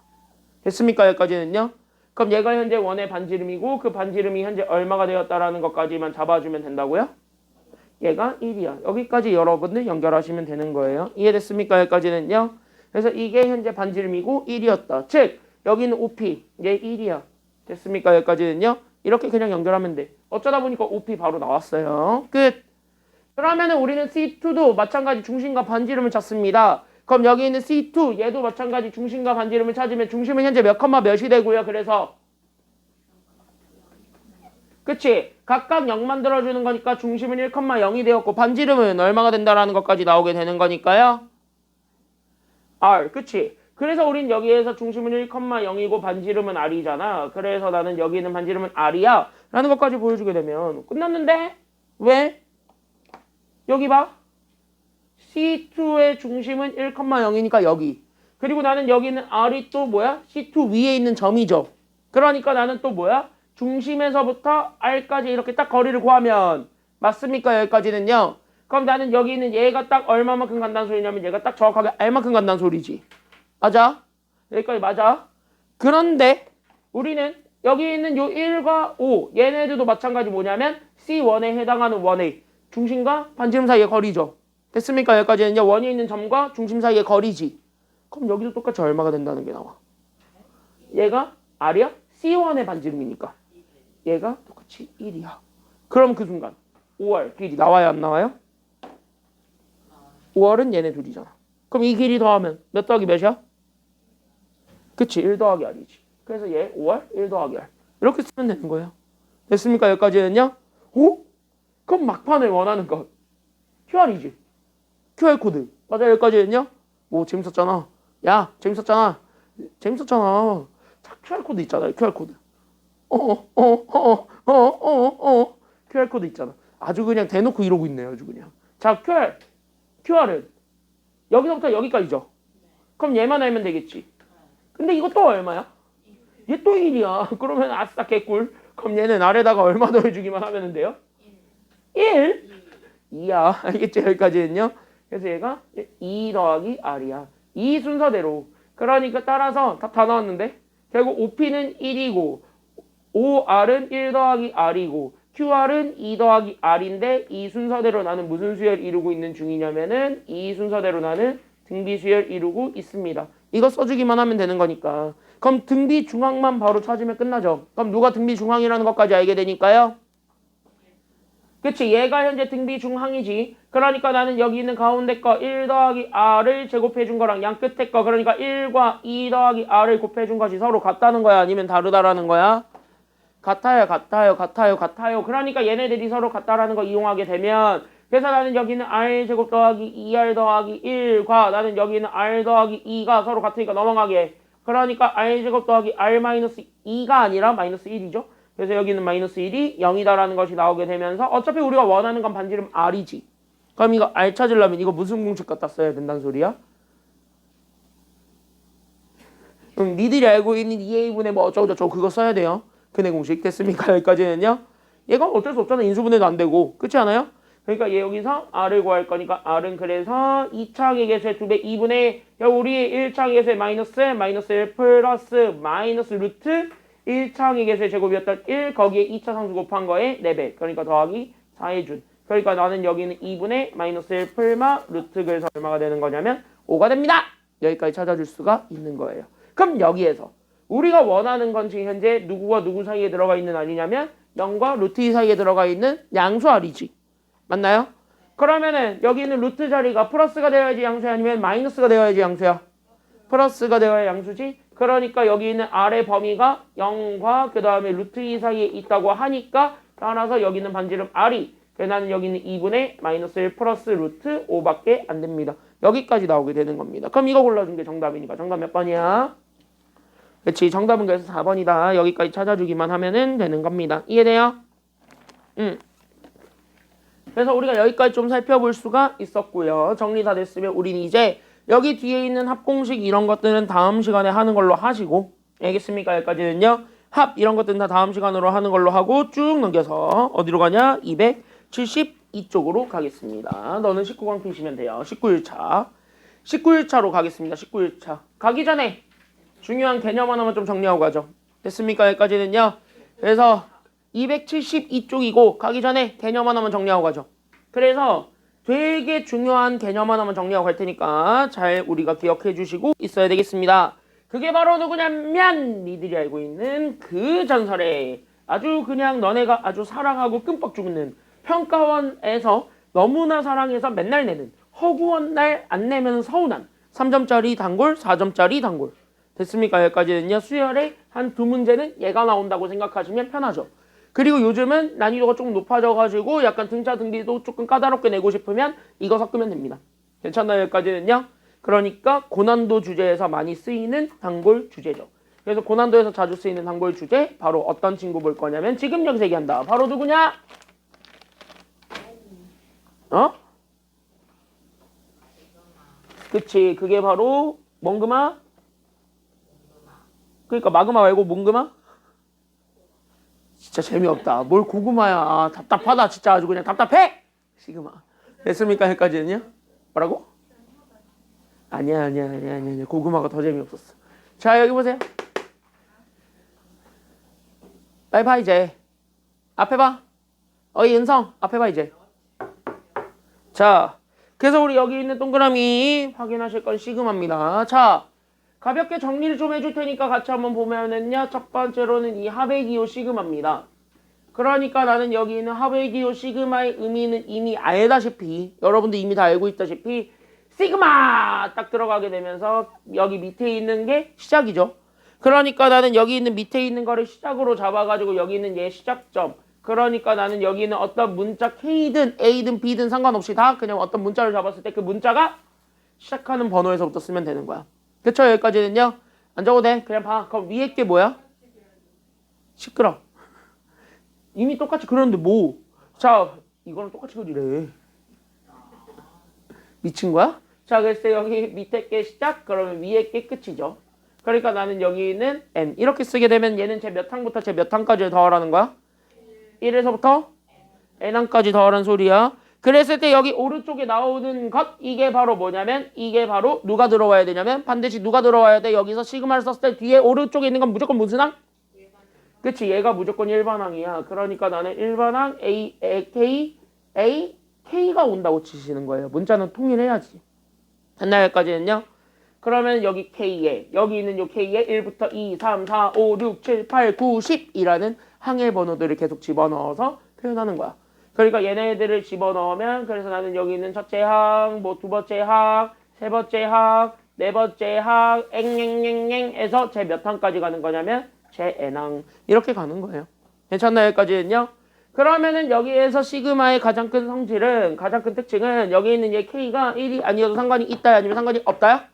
됐습니까? 여기까지는요. 그럼 얘가 현재 원의 반지름이고 그 반지름이 현재 얼마가 되었다라는 것까지만 잡아주면 된다고요? 얘가 1이야. 여기까지 여러분들 연결하시면 되는 거예요. 이해됐습니까? 여기까지는요. 그래서 이게 현재 반지름이고 1이었다. 즉 여기는 OP 얘 1이야. 됐습니까? 여기까지는요. 이렇게 그냥 연결하면 돼. 어쩌다 보니까 OP 바로 나왔어요. 끝. 그러면은 우리는 C2도 마찬가지 중심과 반지름을 찾습니다. 그럼 여기 있는 C2 얘도 마찬가지 중심과 반지름을 찾으면 중심은 현재 몇 컴마 몇이 되고요. 그래서 그치? 각각 0 만들어주는 거니까 중심은 1,0이 되었고 반지름은 얼마가 된다라는 것까지 나오게 되는 거니까요. R, 그치? 그래서 우린 여기에서 중심은 1,0이고 반지름은 R이잖아. 그래서 나는 여기 있는 반지름은 R이야 라는 것까지 보여주게 되면 끝났는데? 왜? 여기 봐. C2의 중심은 1,0이니까 여기. 그리고 나는 여기 있는 R이 또 뭐야? C2 위에 있는 점이죠. 그러니까 나는 또 뭐야? 중심에서부터 R까지 이렇게 딱 거리를 구하면 맞습니까? 여기까지는요. 그럼 나는 여기 있는 얘가 딱 얼마만큼 간다는 소리냐면 얘가 딱 정확하게 R만큼 간다는 소리지. 맞아? 여기까지 맞아? 그런데 우리는 여기 있는 요 1과 5 얘네들도 마찬가지 뭐냐면 C1에 해당하는 원의 중심과 반지름 사이의 거리죠. 됐습니까? 여기까지는요. 원에 있는 점과 중심 사이의 거리지. 그럼 여기도 똑같이 얼마가 된다는 게 나와. 얘가 R이야? C1의 반지름이니까. 얘가 똑같이 1이야. 그럼 그 순간 5R 길이 나와요? 안 나와요? 5R은 얘네 둘이잖아. 그럼 이 길이 더하면 몇 더하기 몇이야? 그치, 1 더하기 R이지. 그래서 얘 5R, 1 더하기 R. 이렇게 쓰면 되는 거예요. 됐습니까? 여기까지는요? 오? 그럼 막판에 원하는 것 QR이지. QR코드. 맞아, 여기까지는요? 오, 재밌었잖아. 야, 재밌었잖아. 재밌었잖아. QR코드 있잖아요, QR코드. QR코드 있잖아. 아주 그냥 대놓고 이러고 있네요, 아주 그냥. 자, QR은 여기서부터 여기까지죠. 그럼 얘만 알면 되겠지. 근데 이거 또 얼마야? 얘 또 1이야. 그러면 아싸 개꿀. 그럼 얘는 아래다가 얼마 더해주기만 하면 돼요? 1? 2야. 알겠죠? 여기까지는요. 그래서 얘가 2 더하기 R이야. 이 순서대로. 그러니까 따라서 답 다 나왔는데 결국 OP는 1이고 OR은 1 더하기 R이고 QR은 2 더하기 R인데 이 순서대로 나는 무슨 수열 이루고 있는 중이냐면은 이 순서대로 나는 등비 수열 이루고 있습니다. 이거 써주기만 하면 되는 거니까. 그럼 등비 중앙만 바로 찾으면 끝나죠. 그럼 누가 등비 중앙이라는 것까지 알게 되니까요. 그치, 얘가 현재 등비 중앙이지. 그러니까 나는 여기 있는 가운데 거 1 더하기 R을 제곱해 준 거랑 양 끝에 거 그러니까 1과 2 더하기 R을 곱해 준 것이 서로 같다는 거야? 아니면 다르다라는 거야? 같아요, 같아요, 같아요, 같아요. 그러니까 얘네들이 서로 같다라는 거 이용하게 되면 그래서 나는 여기는 R 제곱 더하기 2R 더하기 1과 나는 여기는 R 더하기 2가 서로 같으니까 넘어가게. 그러니까 R 제곱 더하기 R 마이너스 2가 아니라 마이너스 1이죠. 그래서 여기는 마이너스 1이 0이다라는 것이 나오게 되면서 어차피 우리가 원하는 건 반지름 R이지. 그럼 이거 R 찾으려면 이거 무슨 공식 갖다 써야 된다는 소리야? 니들이 알고 있는 2A분의 뭐 어쩌고저쩌고 그거 써야 돼요. 근해 공식 됐습니까? 여기까지는요. 얘가 어쩔 수 없잖아. 인수분해도 안 되고. 그렇지 않아요? 그러니까 얘 여기서 R을 구할 거니까 R은 그래서 2차항의 개수의 2배 2분의 우리 1차항의 개수의 마이너스 1 플러스 마이너스 루트 1차항의 개수의 제곱이었던 1 거기에 2차 상수 곱한 거에 4배. 그러니까 더하기 4의 준. 그러니까 나는 여기는 2분의 마이너스 1 풀마 루트 그래서 얼마가 되는 거냐면 5가 됩니다. 여기까지 찾아줄 수가 있는 거예요. 그럼 여기에서 우리가 원하는 건 지금 현재 누구와 누구 사이에 들어가 있는 R이냐면 0과 루트 2 사이에 들어가 있는 양수 R이지. 맞나요? 그러면은 여기 있는 루트 자리가 플러스가 되어야지 양수야 아니면 마이너스가 되어야지 양수야? 플러스가 되어야 양수지. 그러니까 여기 있는 R의 범위가 0과 그 다음에 루트 2 사이에 있다고 하니까 따라서 여기 있는 반지름 R이 그래서 나는 여기 있는 2분의 마이너스 1 플러스 루트 5밖에 안 됩니다. 여기까지 나오게 되는 겁니다. 그럼 이거 골라준 게 정답이니까 정답 몇 번이야? 그렇지. 정답은 그래서 4번이다. 여기까지 찾아주기만 하면은 되는 겁니다. 이해돼요? 그래서 우리가 여기까지 좀 살펴볼 수가 있었고요. 정리 다 됐으면 우린 이제 여기 뒤에 있는 합공식 이런 것들은 다음 시간에 하는 걸로 하시고 알겠습니까? 여기까지는요. 합 이런 것들은 다 다음 시간으로 하는 걸로 하고 쭉 넘겨서 어디로 가냐? 272쪽으로 가겠습니다. 너는 19강 피시면 돼요. 19일차. 19일차로 가겠습니다. 19일차. 가기 전에 중요한 개념 하나만 좀 정리하고 가죠. 됐습니까? 여기까지는요. 그래서 272쪽이고 가기 전에 개념 하나만 정리하고 가죠. 그래서 되게 중요한 개념 하나만 정리하고 갈 테니까 잘 우리가 기억해 주시고 있어야 되겠습니다. 그게 바로 누구냐면 니들이 알고 있는 그 전설의 아주 그냥 너네가 아주 사랑하고 끔뻑 죽는 평가원에서 너무나 사랑해서 맨날 내는 허구한 날 안 내면 서운한 3점짜리 단골, 4점짜리 단골. 됐습니까? 여기까지는요. 수열의 한 두 문제는 얘가 나온다고 생각하시면 편하죠. 그리고 요즘은 난이도가 조금 높아져가지고 약간 등차 등비도 조금 까다롭게 내고 싶으면 이거 섞으면 됩니다. 괜찮나요? 여기까지는요. 그러니까 고난도 주제에서 많이 쓰이는 단골 주제죠. 그래서 고난도에서 자주 쓰이는 단골 주제 바로 어떤 친구 볼 거냐면 지금 여기서 얘기한다. 바로 누구냐? 어? 그치. 그게 바로 몽금아? 그러니까 마그마 말고 몽금아? 진짜 재미없다. 뭘 고구마야. 아, 답답하다. 진짜 아주 그냥 답답해! 시그마. 됐습니까? 여기까지는요? 뭐라고? 아니야. 고구마가 더 재미없었어. 자, 여기 보세요. 빨리 봐, 이제. 앞에 봐. 어이, 은성. 앞에 봐, 이제. 자, 그래서 우리 여기 있는 동그라미 확인하실 건 시그마입니다. 자, 가볍게 정리를 좀 해줄 테니까 같이 한번 보면은요. 첫 번째로는 이 하베기오 시그마입니다. 그러니까 나는 여기 있는 하베기오 시그마의 의미는 이미 알다시피 여러분들 이미 다 알고 있다시피 시그마 딱 들어가게 되면서 여기 밑에 있는 게 시작이죠. 그러니까 나는 여기 있는 밑에 있는 거를 시작으로 잡아가지고 여기 있는 얘 시작점. 그러니까 나는 여기 있는 어떤 문자 K든 A든 B든 상관없이 다 그냥 어떤 문자를 잡았을 때 그 문자가 시작하는 번호에서부터 쓰면 되는 거야. 그쵸? 여기까지는요. 안 적어도 돼. 그냥 봐. 그럼 위에 게 뭐야? 시끄러. 이미 똑같이 그렸는데 뭐. 자, 이거랑 똑같이 그리래. 미친 거야? 자, 그래서 여기 밑에 게 시작, 그러면 위에 게 끝이죠. 그러니까 나는 여기는 n. 이렇게 쓰게 되면 얘는 제 몇 항부터 제 몇 항까지 더하라는 거야? 1에서부터 n항까지 더하라는 소리야. 그랬을 때 여기 오른쪽에 나오는 것, 이게 바로 뭐냐면 이게 바로 누가 들어와야 되냐면 반드시 누가 들어와야 돼. 여기서 시그마를 썼을 때 뒤에 오른쪽에 있는 건 무조건 무슨 항? 그치, 얘가 무조건 일반항이야. 그러니까 나는 일반항 K가 온다고 치시는 거예요. 문자는 통일해야지. 옛날까지는요. 그러면 여기 K에, 여기 있는 요 K에 1부터 2, 3, 4, 5, 6, 7, 8, 9, 10이라는 항의 번호들을 계속 집어넣어서 표현하는 거야. 그러니까 얘네들을 집어넣으면 그래서 나는 여기 있는 첫째 항, 뭐 두 번째 항, 세 번째 항, 네 번째 항, 앵앵앵앵에서 제 몇 항까지 가는 거냐면 제 n항 이렇게 가는 거예요. 괜찮나요? 여기까지는요? 그러면은 여기에서 시그마의 가장 큰 성질은 가장 큰 특징은 여기 있는 얘 K가 1이 아니어도 상관이 있다 아니면 상관이 없다야?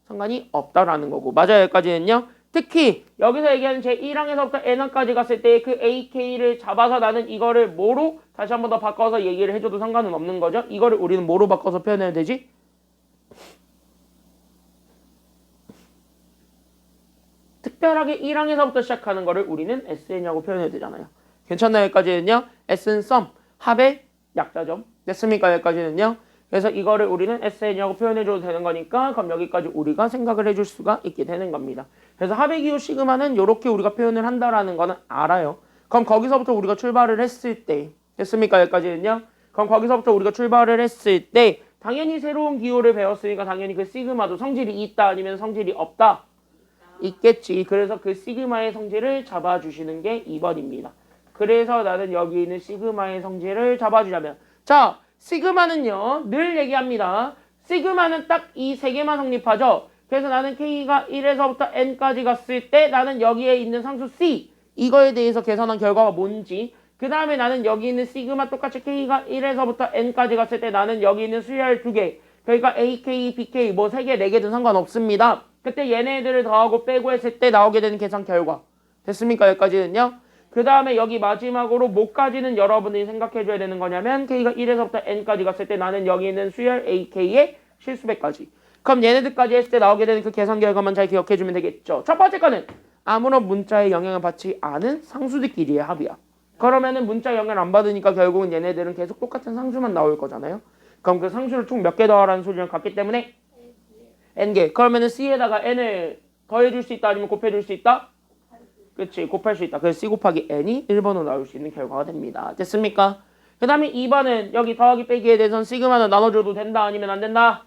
상관이 없다라는 거고. 맞아요. 여기까지는요. 특히 여기서 얘기하는 제 1항에서부터 n항까지 갔을 때 그 AK를 잡아서 나는 이거를 뭐로 다시 한 번 더 바꿔서 얘기를 해줘도 상관은 없는 거죠. 이거를 우리는 뭐로 바꿔서 표현해야 되지? 특별하게 1항에서부터 시작하는 거를 우리는 SN이라고 표현해야 되잖아요. 괜찮나요? 여기까지는요. S는 sum, 합의 약자점. 됐습니까? 여기까지는요. 그래서 이거를 우리는 SN이라고 표현해줘도 되는 거니까 그럼 여기까지 우리가 생각을 해줄 수가 있게 되는 겁니다. 그래서 합의 기호 시그마는 이렇게 우리가 표현을 한다라는 거는 알아요. 그럼 거기서부터 우리가 출발을 했을 때 됐습니까? 여기까지는요. 그럼 거기서부터 우리가 출발을 했을 때 당연히 새로운 기호를 배웠으니까 당연히 그 시그마도 성질이 있다 아니면 성질이 없다? 있겠지. 그래서 그 시그마의 성질을 잡아주시는 게 2번입니다. 그래서 나는 여기 있는 시그마의 성질을 잡아주자면 자, 시그마는요 늘 얘기합니다. 시그마는 딱 이 세 개만 성립하죠. 그래서 나는 K가 1에서부터 N까지 갔을 때 나는 여기에 있는 상수 C 이거에 대해서 계산한 결과가 뭔지 그 다음에 나는 여기 있는 시그마 똑같이 K가 1에서부터 N까지 갔을 때 나는 여기 있는 수열 2개 그러니까 AK, BK 뭐 3개, 4개든 상관없습니다. 그때 얘네들을 더하고 빼고 했을 때 나오게 되는 계산 결과 됐습니까? 여기까지는요. 그 다음에 여기 마지막으로 뭐까지는 여러분들이 생각해줘야 되는 거냐면 K가 1에서부터 N까지 갔을 때 나는 여기 있는 수열 AK의 실수배까지 그럼 얘네들까지 했을 때 나오게 되는 그 계산 결과만 잘 기억해주면 되겠죠. 첫 번째 거는 아무런 문자에 영향을 받지 않은 상수들끼리의 합이야. 그러면은 문자 영향을 안 받으니까 결국은 얘네들은 계속 똑같은 상수만 나올 거잖아요. 그럼 그 상수를 총 몇 개 더하라는 소리랑 같기 때문에 N개. 그러면은 C에다가 N을 더해줄 수 있다 아니면 곱해줄 수 있다? 그치, 곱할 수 있다. 그래서 C 곱하기 N이 1번으로 나올 수 있는 결과가 됩니다. 됐습니까? 그 다음에 2번은 여기 더하기 빼기에 대해서는 시그마는 나눠줘도 된다 아니면 안 된다?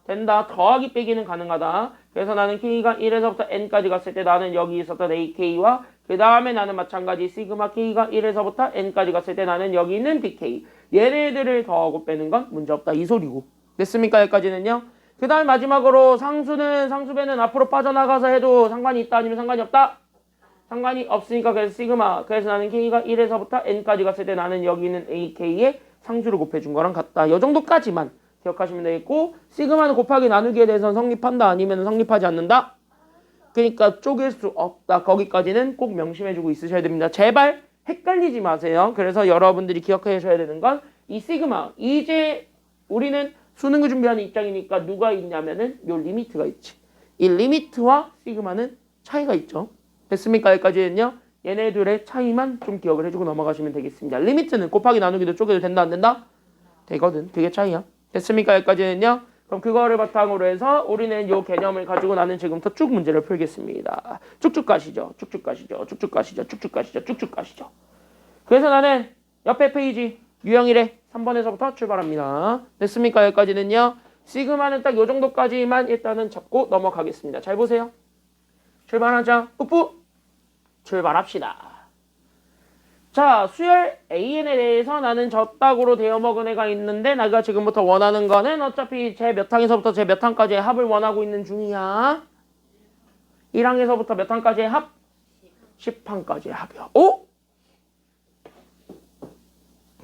된다. 더하기 빼기는 가능하다. 그래서 나는 K가 1에서부터 N까지 갔을 때 나는 여기 있었던 AK와 그 다음에 나는 마찬가지 시그마 K가 1에서부터 N까지 갔을 때 나는 여기 있는 BK. 얘네들을 더하고 빼는 건 문제없다. 이 소리고. 됐습니까? 여기까지는요. 그 다음에 마지막으로 상수배는 앞으로 빠져나가서 해도 상관이 있다 아니면 상관이 없다? 상관이 없으니까 그래서 시그마. 그래서 나는 K가 1에서부터 N까지 갔을 때 나는 여기 있는 AK에 상수를 곱해준 거랑 같다. 이 정도까지만 기억하시면 되겠고 시그마는 곱하기 나누기에 대해서는 성립한다 아니면 성립하지 않는다? 그러니까 쪼갤 수 없다. 거기까지는 꼭 명심해주고 있으셔야 됩니다. 제발 헷갈리지 마세요. 그래서 여러분들이 기억하셔야 되는 건 이 시그마. 이제 우리는 수능을 준비하는 입장이니까 누가 있냐면은 요 리미트가 있지. 이 리미트와 시그마는 차이가 있죠. 됐습니까? 여기까지는요. 얘네들의 차이만 좀 기억을 해주고 넘어가시면 되겠습니다. 리미트는 곱하기 나누기도 쪼개도 된다 안 된다? 되거든. 그게 차이야. 됐습니까? 여기까지는요. 그럼 그거를 바탕으로 해서 우리는 요 개념을 가지고 나는 지금부터 쭉 문제를 풀겠습니다. 쭉쭉 가시죠. 쭉쭉 가시죠. 쭉쭉 가시죠. 쭉쭉 가시죠. 쭉쭉 가시죠. 그래서 나는 옆에 페이지 유형일에 3번에서부터 출발합니다. 됐습니까? 여기까지는요. 시그마는 딱 요 정도까지만 일단은 잡고 넘어가겠습니다. 잘 보세요. 출발하자. 뿌뿌. 출발합시다. 자, 수열 AN에 대해서 나는 저 딱으로 되어먹은 애가 있는데 내가 지금부터 원하는 거는 어차피 제 몇 항에서부터 제 몇 항까지의 합을 원하고 있는 중이야. 1항에서부터 몇 항까지의 합? 10항까지의 합이야. 오?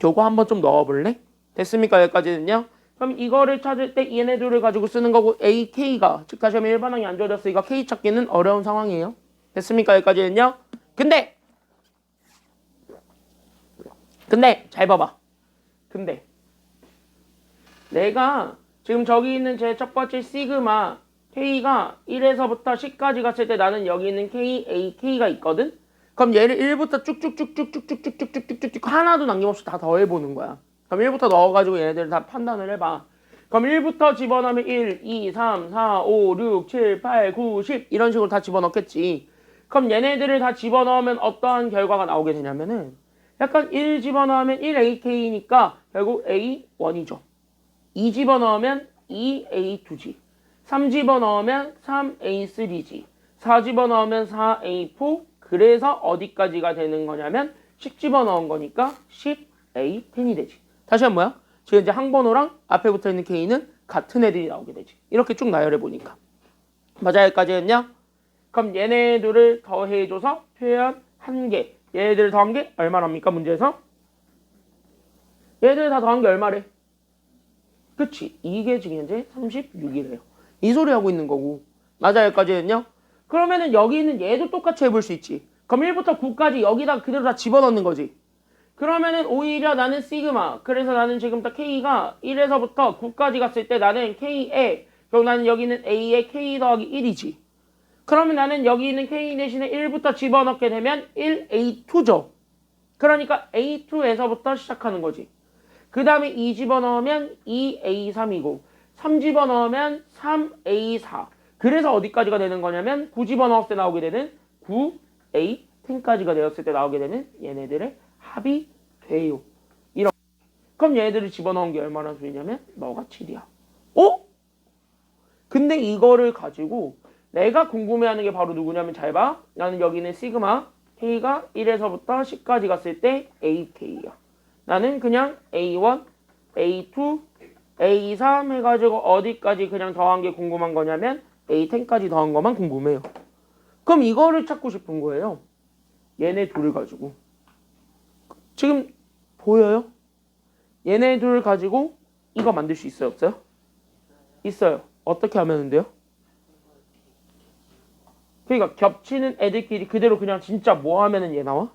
요거 한번 좀 넣어볼래? 됐습니까? 여기까지는요. 그럼 이거를 찾을 때 얘네들을 가지고 쓰는 거고 AK가 즉 다시 하면 일반항이 안 주어졌으니까 K 찾기는 어려운 상황이에요. 됐습니까? 여기까지는요. 근데 잘 봐봐. 근데 내가 지금 저기 있는 제 첫 번째 시그마 K가 1에서부터 10까지 갔을 때 나는 여기 있는 K, A, K가 있거든? 그럼 얘를 1부터 쭉쭉쭉쭉쭉쭉쭉쭉쭉쭉 하나도 남김없이 다 더해보는 거야. 그럼 1부터 넣어가지고 얘네들 다 판단을 해봐. 그럼 1부터 집어넣으면 1, 2, 3, 4, 5, 6, 7, 8, 9, 10 이런 식으로 다 집어넣겠지. 그럼 얘네들을 다 집어넣으면 어떠한 결과가 나오게 되냐면은 약간 1 집어넣으면 1AK니까 결국 A1이죠. 2 집어넣으면 2A2지. 3 집어넣으면 3A3지. 4 집어넣으면 4A4. 그래서 어디까지가 되는 거냐면 10 집어넣은 거니까 10A10이 되지. 다시 한 번 뭐야? 지금 이제 항번호랑 앞에 붙어있는 K는 같은 애들이 나오게 되지. 이렇게 쭉 나열해 보니까. 맞아요? 여기까지는요? 그럼 얘네들을 더해줘서 표현 1개. 얘네들 더한 게 얼마랍니까? 문제에서? 얘네들 다 더한 게 얼마래? 그치? 이게 지금 현재 36이래요. 이 소리 하고 있는 거고. 맞아요? 여기까지는요? 그러면은 여기 있는 얘도 똑같이 해볼 수 있지. 그럼 1부터 9까지 여기다 그대로 다 집어넣는 거지. 그러면은 오히려 나는 시그마. 그래서 나는 지금부터 K가 1에서부터 9까지 갔을 때 나는 K에 그럼 나는 여기 있는 A에 K 더하기 1이지. 그러면 나는 여기 있는 K 대신에 1부터 집어넣게 되면 1A2죠. 그러니까 A2에서부터 시작하는 거지. 그 다음에 2 집어넣으면 2A3이고 3 집어넣으면 3A4. 그래서 어디까지가 되는 거냐면 9 집어넣었을 때 나오게 되는 9A10까지가 되었을 때 나오게 되는 얘네들의 합이 돼요. 이런. 그럼 얘네들을 집어넣은 게 얼마나 수이냐면 너가 7이야. 어? 근데 이거를 가지고 내가 궁금해하는 게 바로 누구냐면 잘 봐. 나는 여기는 시그마 K가 1에서부터 10까지 갔을 때 AK야. 나는 그냥 A1, A2, A3 해가지고 어디까지 그냥 더한 게 궁금한 거냐면 A10까지 더한 것만 궁금해요. 그럼 이거를 찾고 싶은 거예요. 얘네 둘을 가지고. 지금 보여요? 얘네 둘을 가지고 이거 만들 수 있어요? 없어요? 있어요. 어떻게 하면 돼요? 그러니까 겹치는 애들끼리 그대로 그냥 진짜 뭐 하면은 얘 나와?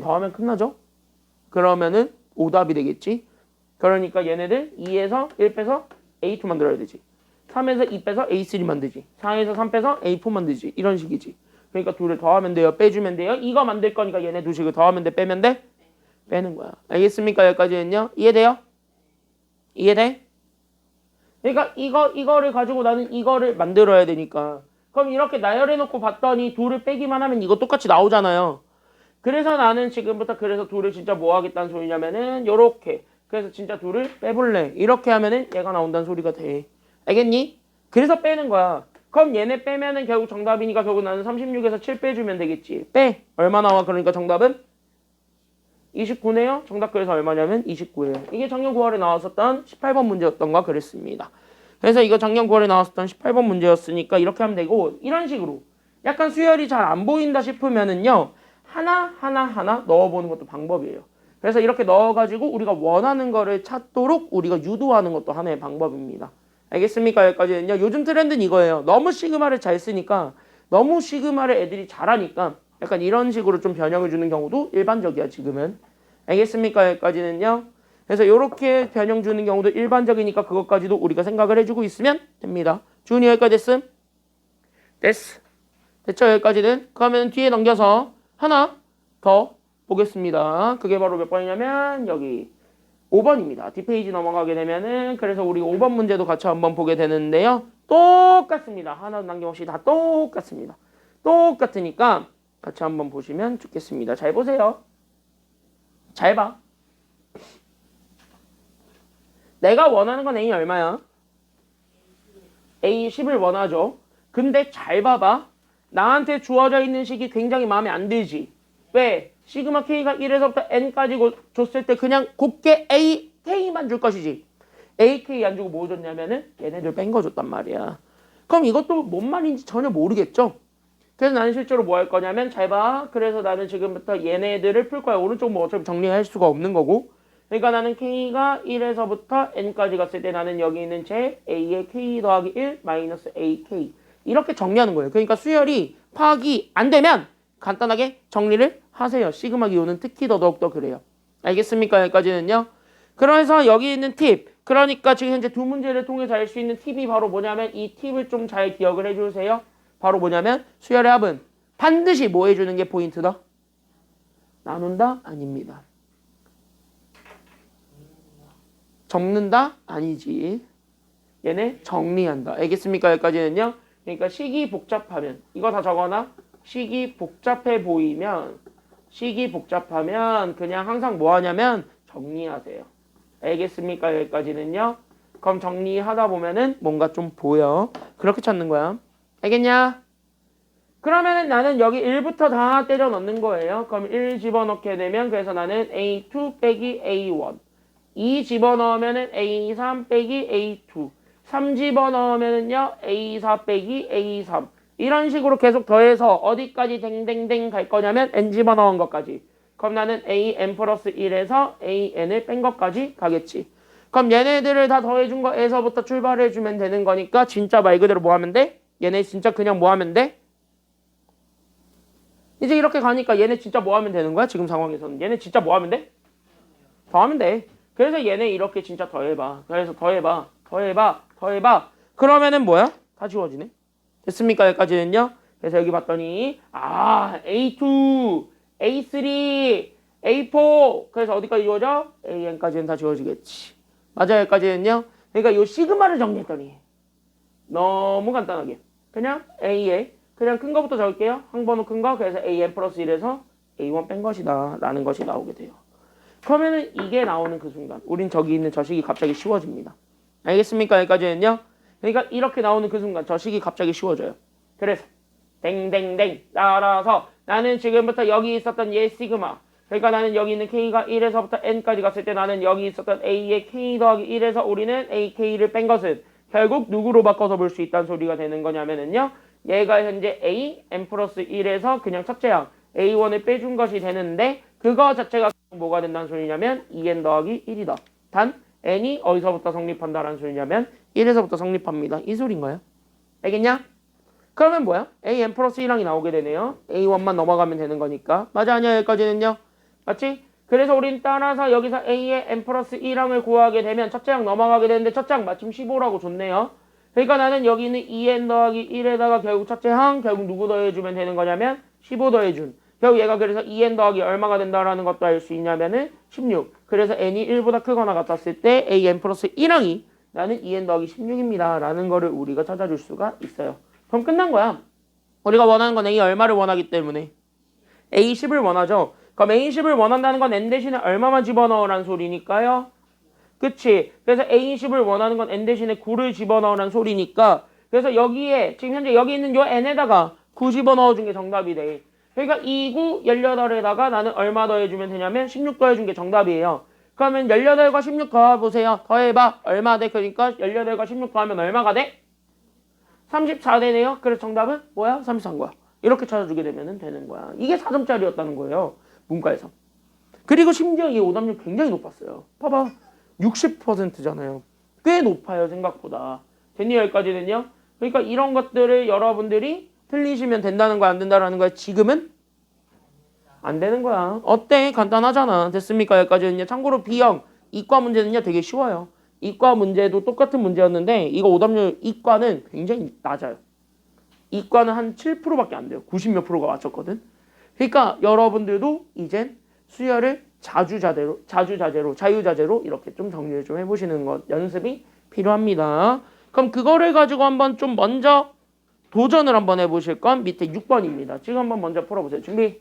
더하면 끝나죠? 그러면은 오답이 되겠지? 그러니까 얘네들 2에서 1 빼서 A2 만들어야 되지. 3에서 2 빼서 A3 만들지. 4에서 3 빼서 A4 만들지. 이런 식이지. 그러니까 둘을 더하면 돼요. 빼주면 돼요. 이거 만들 거니까 얘네 두 식을 더하면 돼. 빼면 돼? 빼는 거야. 알겠습니까? 여기까지는요. 이해돼요? 이해돼? 그러니까 이거를 가지고 나는 이거를 만들어야 되니까. 그럼 이렇게 나열해놓고 봤더니 둘을 빼기만 하면 이거 똑같이 나오잖아요. 그래서 나는 지금부터 그래서 둘을 진짜 뭐 하겠다는 소리냐면은 요렇게. 그래서 진짜 둘을 빼볼래. 이렇게 하면은 얘가 나온다는 소리가 돼. 알겠니? 그래서 빼는 거야. 그럼 얘네 빼면은 결국 정답이니까 결국 나는 36에서 7 빼주면 되겠지. 빼. 얼마 나와? 그러니까 정답은 29네요. 정답 그래서 얼마냐면 29예요. 이게 작년 9월에 나왔었던 18번 문제였던가 그랬습니다. 그래서 이거 작년 9월에 나왔었던 18번 문제였으니까 이렇게 하면 되고 이런 식으로 약간 수열이 잘 안 보인다 싶으면은요. 하나 넣어보는 것도 방법이에요. 그래서 이렇게 넣어가지고 우리가 원하는 거를 찾도록 우리가 유도하는 것도 하나의 방법입니다. 알겠습니까? 여기까지는요. 요즘 트렌드는 이거예요. 너무 시그마를 잘 쓰니까 너무 시그마를 애들이 잘하니까 약간 이런 식으로 좀 변형을 주는 경우도 일반적이야 지금은. 알겠습니까? 여기까지는요. 그래서 이렇게 변형 주는 경우도 일반적이니까 그것까지도 우리가 생각을 해주고 있으면 됩니다. 준이 여기까지 됐음? 됐어. 됐죠? 여기까지는. 그러면 뒤에 넘겨서 하나 더 보겠습니다. 그게 바로 몇 번이냐면 여기 5번입니다. 뒷페이지 넘어가게 되면은 그래서 우리 5번 문제도 같이 한번 보게 되는데요. 똑같습니다. 하나도 남김없이 다 똑같습니다. 똑같으니까 같이 한번 보시면 좋겠습니다. 잘 보세요. 잘 봐. 내가 원하는 건 A 얼마야? A 10을 원하죠. 근데 잘 봐봐. 나한테 주어져 있는 식이 굉장히 마음에 안 들지. 왜? 시그마 K가 1에서부터 N까지 줬을 때 그냥 곱게 A, K만 줄 것이지. A, K 안 주고 뭐 줬냐면은 얘네들 뺀 거 줬단 말이야. 그럼 이것도 뭔 말인지 전혀 모르겠죠? 그래서 나는 실제로 뭐 할 거냐면 잘 봐. 그래서 나는 지금부터 얘네들을 풀 거야. 오른쪽 뭐 어차피 정리할 수가 없는 거고. 그러니까 나는 K가 1에서부터 N까지 갔을 때 나는 여기 있는 제 A의 K 더하기 1 마이너스 AK 이렇게 정리하는 거예요. 그러니까 수열이 파악이 안 되면 간단하게 정리를 하세요. 시그마 기호는 특히 더더욱더 그래요. 알겠습니까? 여기까지는요. 그래서 여기 있는 팁. 그러니까 지금 현재 두 문제를 통해서 알 수 있는 팁이 바로 뭐냐면 이 팁을 좀 잘 기억을 해주세요. 바로 뭐냐면 수열의 합은 반드시 뭐 해주는 게 포인트다? 나눈다? 아닙니다. 적는다? 아니지. 얘네 정리한다. 알겠습니까? 여기까지는요. 그러니까 식이 복잡하면 이거 다 적어놔. 식이 복잡해 보이면 식이 복잡하면 그냥 항상 뭐 하냐면 정리하세요. 알겠습니까? 여기까지는요. 그럼 정리하다 보면은 뭔가 좀 보여. 그렇게 찾는 거야. 알겠냐? 그러면은 나는 여기 1부터 다 때려 넣는 거예요. 그럼 1 집어넣게 되면 그래서 나는 A2 빼기 A1 2 집어넣으면은 A3 빼기 A2 3 집어넣으면은요 A4 빼기 A3 이런 식으로 계속 더해서 어디까지 댕댕댕 갈 거냐면 N 집어넣은 것까지. 그럼 나는 AN 플러스 1에서 AN을 뺀 것까지 가겠지. 그럼 얘네들을 다 더해준 거에서부터 출발해주면 되는 거니까 진짜 말 그대로 뭐 하면 돼? 얘네 진짜 그냥 뭐 하면 돼? 이제 이렇게 가니까 얘네 진짜 뭐 하면 되는 거야? 지금 상황에서는. 얘네 진짜 뭐 하면 돼? 더 하면 돼. 그래서 얘네 이렇게 진짜 더해봐. 그래서 더해봐. 그러면은 뭐야? 다 지워지네. 됐습니까? 여기까지는요. 그래서 여기 봤더니 A2, A3, A4 그래서 어디까지 지워져? AN까지는 다 지워지겠지. 맞아요. 여기까지는요. 그러니까 요 시그마를 정리했더니 너무 간단하게 그냥 A에 그냥 큰 거부터 적을게요. 항번호 큰 거. 그래서 AN 플러스 1에서 A1 뺀 것이다 라는 것이 나오게 돼요. 그러면은 이게 나오는 그 순간 우린 저기 있는 저 식이 갑자기 쉬워집니다. 알겠습니까? 여기까지는요. 그러니까 이렇게 나오는 그 순간 저 식이 갑자기 쉬워져요. 그래서 댕댕댕 따라서 나는 지금부터 여기 있었던 얘 시그마 그러니까 나는 여기 있는 K가 1에서부터 N까지 갔을 때 나는 여기 있었던 A의 K 더하기 1에서 우리는 AK를 뺀 것은 결국 누구로 바꿔서 볼 수 있다는 소리가 되는 거냐면은요. 얘가 현재 A, N 플러스 1에서 그냥 첫째항 A1을 빼준 것이 되는데 그거 자체가 뭐가 된다는 소리냐면 2N 더하기 1이다. 단 N이 어디서부터 성립한다라는 소리냐면 1에서부터 성립합니다. 이 소리인가요? 알겠냐? 그러면 뭐야? AN 플러스 1항이 나오게 되네요. A1만 넘어가면 되는 거니까. 맞아 아니야 여기까지는요? 맞지? 그래서 우린 따라서 여기서 A의 N 플러스 1항을 구하게 되면 첫째항 넘어가게 되는데 첫째항 마침 15라고 줬네요. 그러니까 나는 여기 있는 2N 더하기 1에다가 결국 첫째항 결국 누구 더해주면 되는 거냐면 15 더해준. 결국 얘가 그래서 2N 더하기 얼마가 된다라는 것도 알 수 있냐면은 16. 그래서 N이 1보다 크거나 같았을 때 AN 플러스 1항이 나는 2N 더하기 16입니다. 라는 거를 우리가 찾아줄 수가 있어요. 그럼 끝난 거야. 우리가 원하는 건 A 얼마를 원하기 때문에 A10을 원하죠. 그럼 A10을 원한다는 건 N 대신에 얼마만 집어넣으라는 소리니까요. 그치? 그래서 A10을 원하는 건 N 대신에 9를 집어넣으라는 소리니까 그래서 여기에 지금 현재 여기 있는 요 n에다가 90원 넣어준 게 정답이래. 그러니까 29, 18에다가 나는 얼마 더해주면 되냐면 16 더해준 게 정답이에요. 그러면 18과 16 더해보세요. 더해봐. 얼마 돼? 그러니까 18과 16 더하면 얼마가 돼? 34 되네요. 그래서 정답은 뭐야? 33 거야. 이렇게 찾아주게 되면 되는 거야. 이게 4점짜리였다는 거예요. 문과에서. 그리고 심지어 이 오답률 굉장히 높았어요. 봐봐. 60%잖아요. 꽤 높아요. 생각보다. 됐니? 여기까지는요? 그러니까 이런 것들을 여러분들이 틀리시면 된다는 거야? 안 된다는 거야? 지금은? 안 되는 거야. 어때? 간단하잖아. 됐습니까? 여기까지는요. 참고로 B형 이과 문제는요. 되게 쉬워요. 이과 문제도 똑같은 문제였는데 이거 오답률 이과는 굉장히 낮아요. 이과는 한 7%밖에 안 돼요. 90 몇 프로가 맞췄거든. 그러니까 여러분들도 이젠 수열을 자유자재로 이렇게 좀 정리를 좀 해보시는 것 연습이 필요합니다. 그럼 그거를 가지고 한번 좀 먼저 도전을 한번 해보실 건 밑에 6번입니다. 지금 한번 먼저 풀어보세요. 준비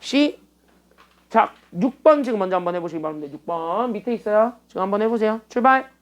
시작. 6번 지금 먼저 한번 해보시기 바랍니다. 6번 밑에 있어요. 지금 한번 해보세요. 출발.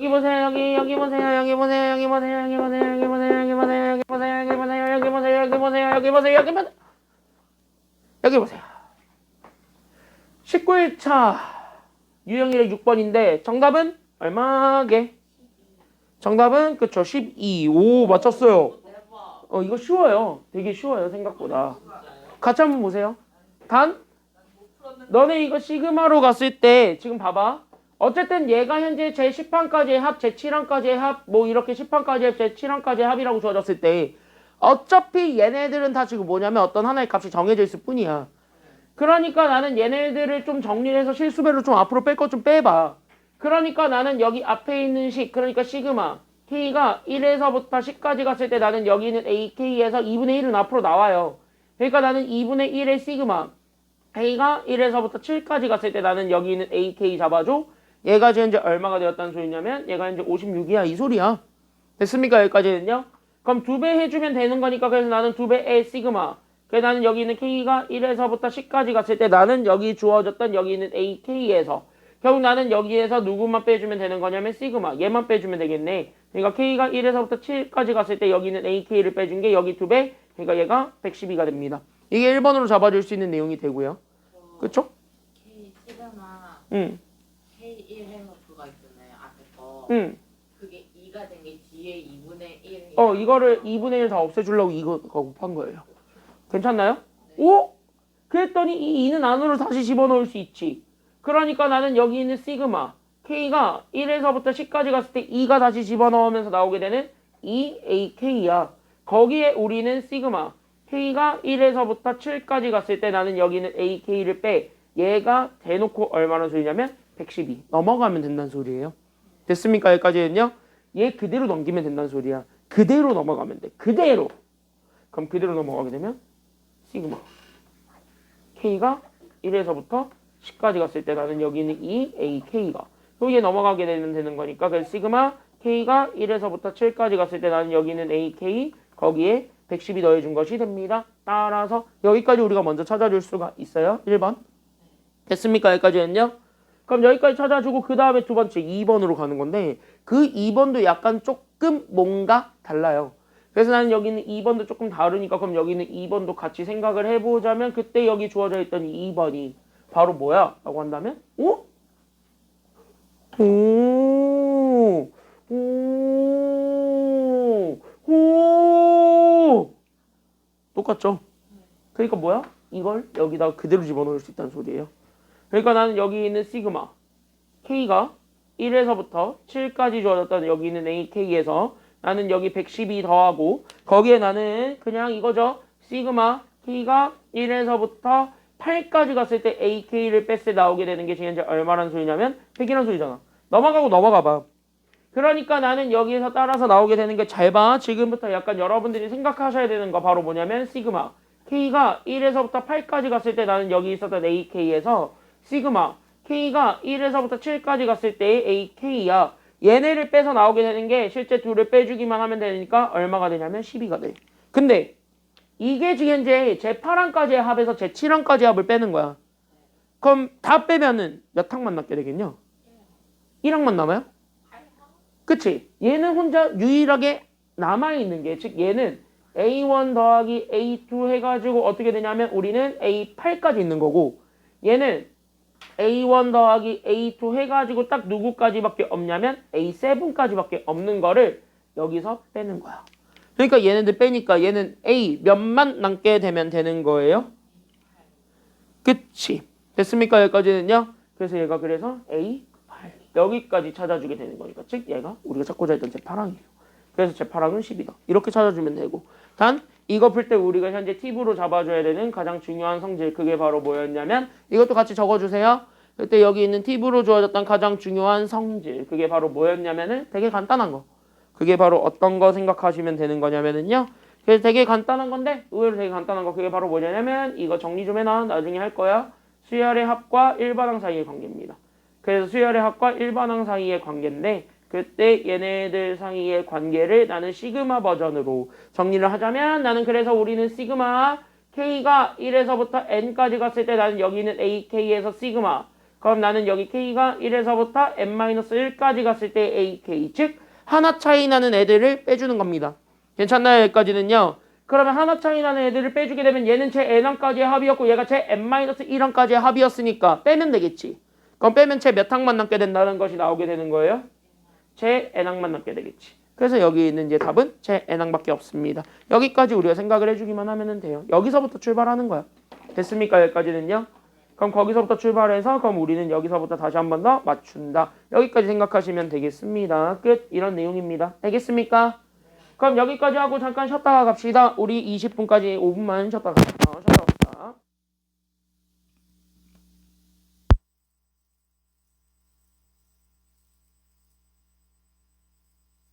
보세요. 여기 보세요. 여기 보세요. 여기 보세요. 여기 보세요. 여기 보세요. 여기 보세요. 여기 보세요. 여기 보세요. 여기 보세요. 여기 보세요. 여기 보세요. 여기 보세요. 여기 보세요. 19일차 유형일의 6번인데 정답은 얼마게? 정답은 그쵸 12. 오 맞췄어요. 이거 쉬워요. 되게 쉬워요 생각보다. 같이 한번 보세요. 단 너네 이거 시그마로 갔을 때 지금 봐봐. 어쨌든 얘가 현재 제 10항까지의 합, 제 7항까지의 합, 뭐 이렇게 10항까지의 합, 제 7항까지의 합이라고 주어졌을 때 어차피 얘네들은 다 지금 뭐냐면 어떤 하나의 값이 정해져 있을 뿐이야. 그러니까 나는 얘네들을 좀 정리해서 실수배로 좀 앞으로 뺄 것 좀 빼봐. 그러니까 나는 여기 앞에 있는 식, 그러니까 시그마 K가 1에서부터 10까지 갔을 때 나는 여기 있는 AK에서 2분의 1은 앞으로 나와요. 그러니까 나는 2분의 1의 시그마 K가 1에서부터 7까지 갔을 때 나는 여기 있는 AK 잡아줘. 얘가 현재 얼마가 되었다는 소리냐면 얘가 현재 56이야. 이 소리야. 됐습니까? 여기까지는요. 그럼 2배 해주면 되는 거니까 그래서 나는 2배의 시그마. 그래서 나는 여기 있는 K가 1에서부터 10까지 갔을 때 나는 여기 주어졌던 여기 있는 AK에서 결국 나는 여기에서 누구만 빼주면 되는 거냐면 시그마. 얘만 빼주면 되겠네. 그러니까 K가 1에서부터 7까지 갔을 때 여기 있는 AK를 빼준 게 여기 2배. 그러니까 얘가 112가 됩니다. 이게 1번으로 잡아줄 수 있는 내용이 되고요. 그쵸? K 시그마 응. K1 해놓고가 있잖아요. 앞에 거. 응. 그게 2가 된 게 뒤에 2분의 1. 이거를 2분의 1 다 없애주려고 이거 곱한 거예요. 괜찮나요? 오? 그랬더니 이 2는 안으로 다시 집어넣을 수 있지. 그러니까 나는 여기 있는 시그마 K가 1에서부터 10까지 갔을 때 2가 다시 집어넣으면서 나오게 되는 2AK야. 거기에 우리는 시그마 K가 1에서부터 7까지 갔을 때 나는 여기는 AK를 빼. 얘가 대놓고 얼마나 소리냐면 112. 넘어가면 된다는 소리예요. 됐습니까? 여기까지는요. 얘 그대로 넘기면 된다는 소리야. 그대로 넘어가면 돼. 그대로. 그럼 그대로 넘어가게 되면 시그마 K가 1에서부터 10까지 갔을 때 나는 여기 있는 2AK가 여기에 넘어가게 되는 거니까 그래서 시그마 K가 1에서부터 7까지 갔을 때 나는 여기 있는 AK 거기에 110이 더해준 것이 됩니다. 따라서 여기까지 우리가 먼저 찾아줄 수가 있어요. 1번. 됐습니까? 여기까지는요. 그럼 여기까지 찾아주고 그 다음에 두 번째 2번으로 가는 건데 그 2번도 약간 조금 뭔가 달라요. 그래서 나는 여기 있는 2번도 조금 다르니까 그럼 여기 있는 2번도 같이 생각을 해보자면 그때 여기 주어져 있던 2번이 바로 뭐야? 라고 한다면 오? 똑같죠? 그러니까 뭐야? 이걸 여기다가 그대로 집어넣을 수 있다는 소리예요. 그러니까 나는 여기 있는 시그마 K가 1에서부터 7까지 주어졌던 여기 있는 AK에서 나는 여기 112 더하고 거기에 나는 그냥 이거죠. 시그마 K가 1에서부터 8까지 갔을 때 AK를 뺐을 때 나오게 되는 게 지금 현재 얼마란 소리냐면 100이란 소리잖아. 넘어가고 넘어가봐. 그러니까 나는 여기에서 따라서 나오게 되는 게 잘 봐. 지금부터 약간 여러분들이 생각하셔야 되는 거 바로 뭐냐면 시그마 K가 1에서부터 8까지 갔을 때 나는 여기 있었던 AK에서 시그마 K가 1에서부터 7까지 갔을 때의 AK야. 얘네를 빼서 나오게 되는 게 실제 둘을 빼주기만 하면 되니까 얼마가 되냐면 12가 돼. 근데 이게 지금 현재 제 8항까지의 합에서 제 7항까지의 합을 빼는 거야. 그럼 다 빼면은 몇 항만 남게 되겠냐? 1항만 남아요? 그치? 얘는 혼자 유일하게 남아있는 게 즉 얘는 A1 더하기 A2 해가지고 어떻게 되냐면 우리는 A8까지 있는 거고 얘는 A1 더하기 A2 해가지고 딱 누구까지밖에 없냐면 A7까지밖에 없는 거를 여기서 빼는 거야. 그러니까 얘네들 빼니까 얘는 A 몇만 남게 되면 되는 거예요. 그치? 됐습니까? 여기까지는요. 그래서 얘가 그래서 A8 여기까지 찾아주게 되는 거니까 즉 얘가 우리가 찾고자 했던 제8항이에요. 그래서 제8항은 10이다. 이렇게 찾아주면 되고 단 이거 풀 때 우리가 현재 팁으로 잡아줘야 되는 가장 중요한 성질 그게 바로 뭐였냐면 이것도 같이 적어주세요. 그때 여기 있는 팁으로 주어졌던 가장 중요한 성질 그게 바로 뭐였냐면은 되게 간단한 거. 그게 바로 어떤 거 생각하시면 되는 거냐면은요. 그래서 되게 간단한 건데 의외로 되게 간단한 거 그게 바로 뭐냐면 이거 정리 좀 해놔. 나중에 할 거야. 수열의 합과 일반항 사이의 관계입니다. 그래서 수열의 합과 일반항 사이의 관계인데 그때 얘네들 사이의 관계를 나는 시그마 버전으로 정리를 하자면 나는 그래서 우리는 시그마 K가 1에서부터 N까지 갔을 때 나는 여기는 AK에서 시그마 그럼 나는 여기 K가 1에서부터 n-1까지 갔을 때 AK, 즉 하나 차이 나는 애들을 빼주는 겁니다. 괜찮나요? 여기까지는요. 그러면 하나 차이 나는 애들을 빼주게 되면 얘는 제 n항까지의 합이었고 얘가 제 n-1항까지의 합이었으니까 빼면 되겠지. 그럼 빼면 제 몇 항만 남게 된다는 것이 나오게 되는 거예요? 제 n항만 남게 되겠지. 그래서 여기 있는 이제 답은 제 n항밖에 없습니다. 여기까지 우리가 생각을 해주기만 하면 돼요. 여기서부터 출발하는 거야. 됐습니까? 여기까지는요. 그럼 거기서부터 출발해서 그럼 우리는 여기서부터 다시 한 번 더 맞춘다. 여기까지 생각하시면 되겠습니다. 끝. 이런 내용입니다. 알겠습니까? 그럼 여기까지 하고 잠깐 쉬었다가 갑시다. 우리 20분까지 5분만 쉬었다가 갑시다. 쉬었다가.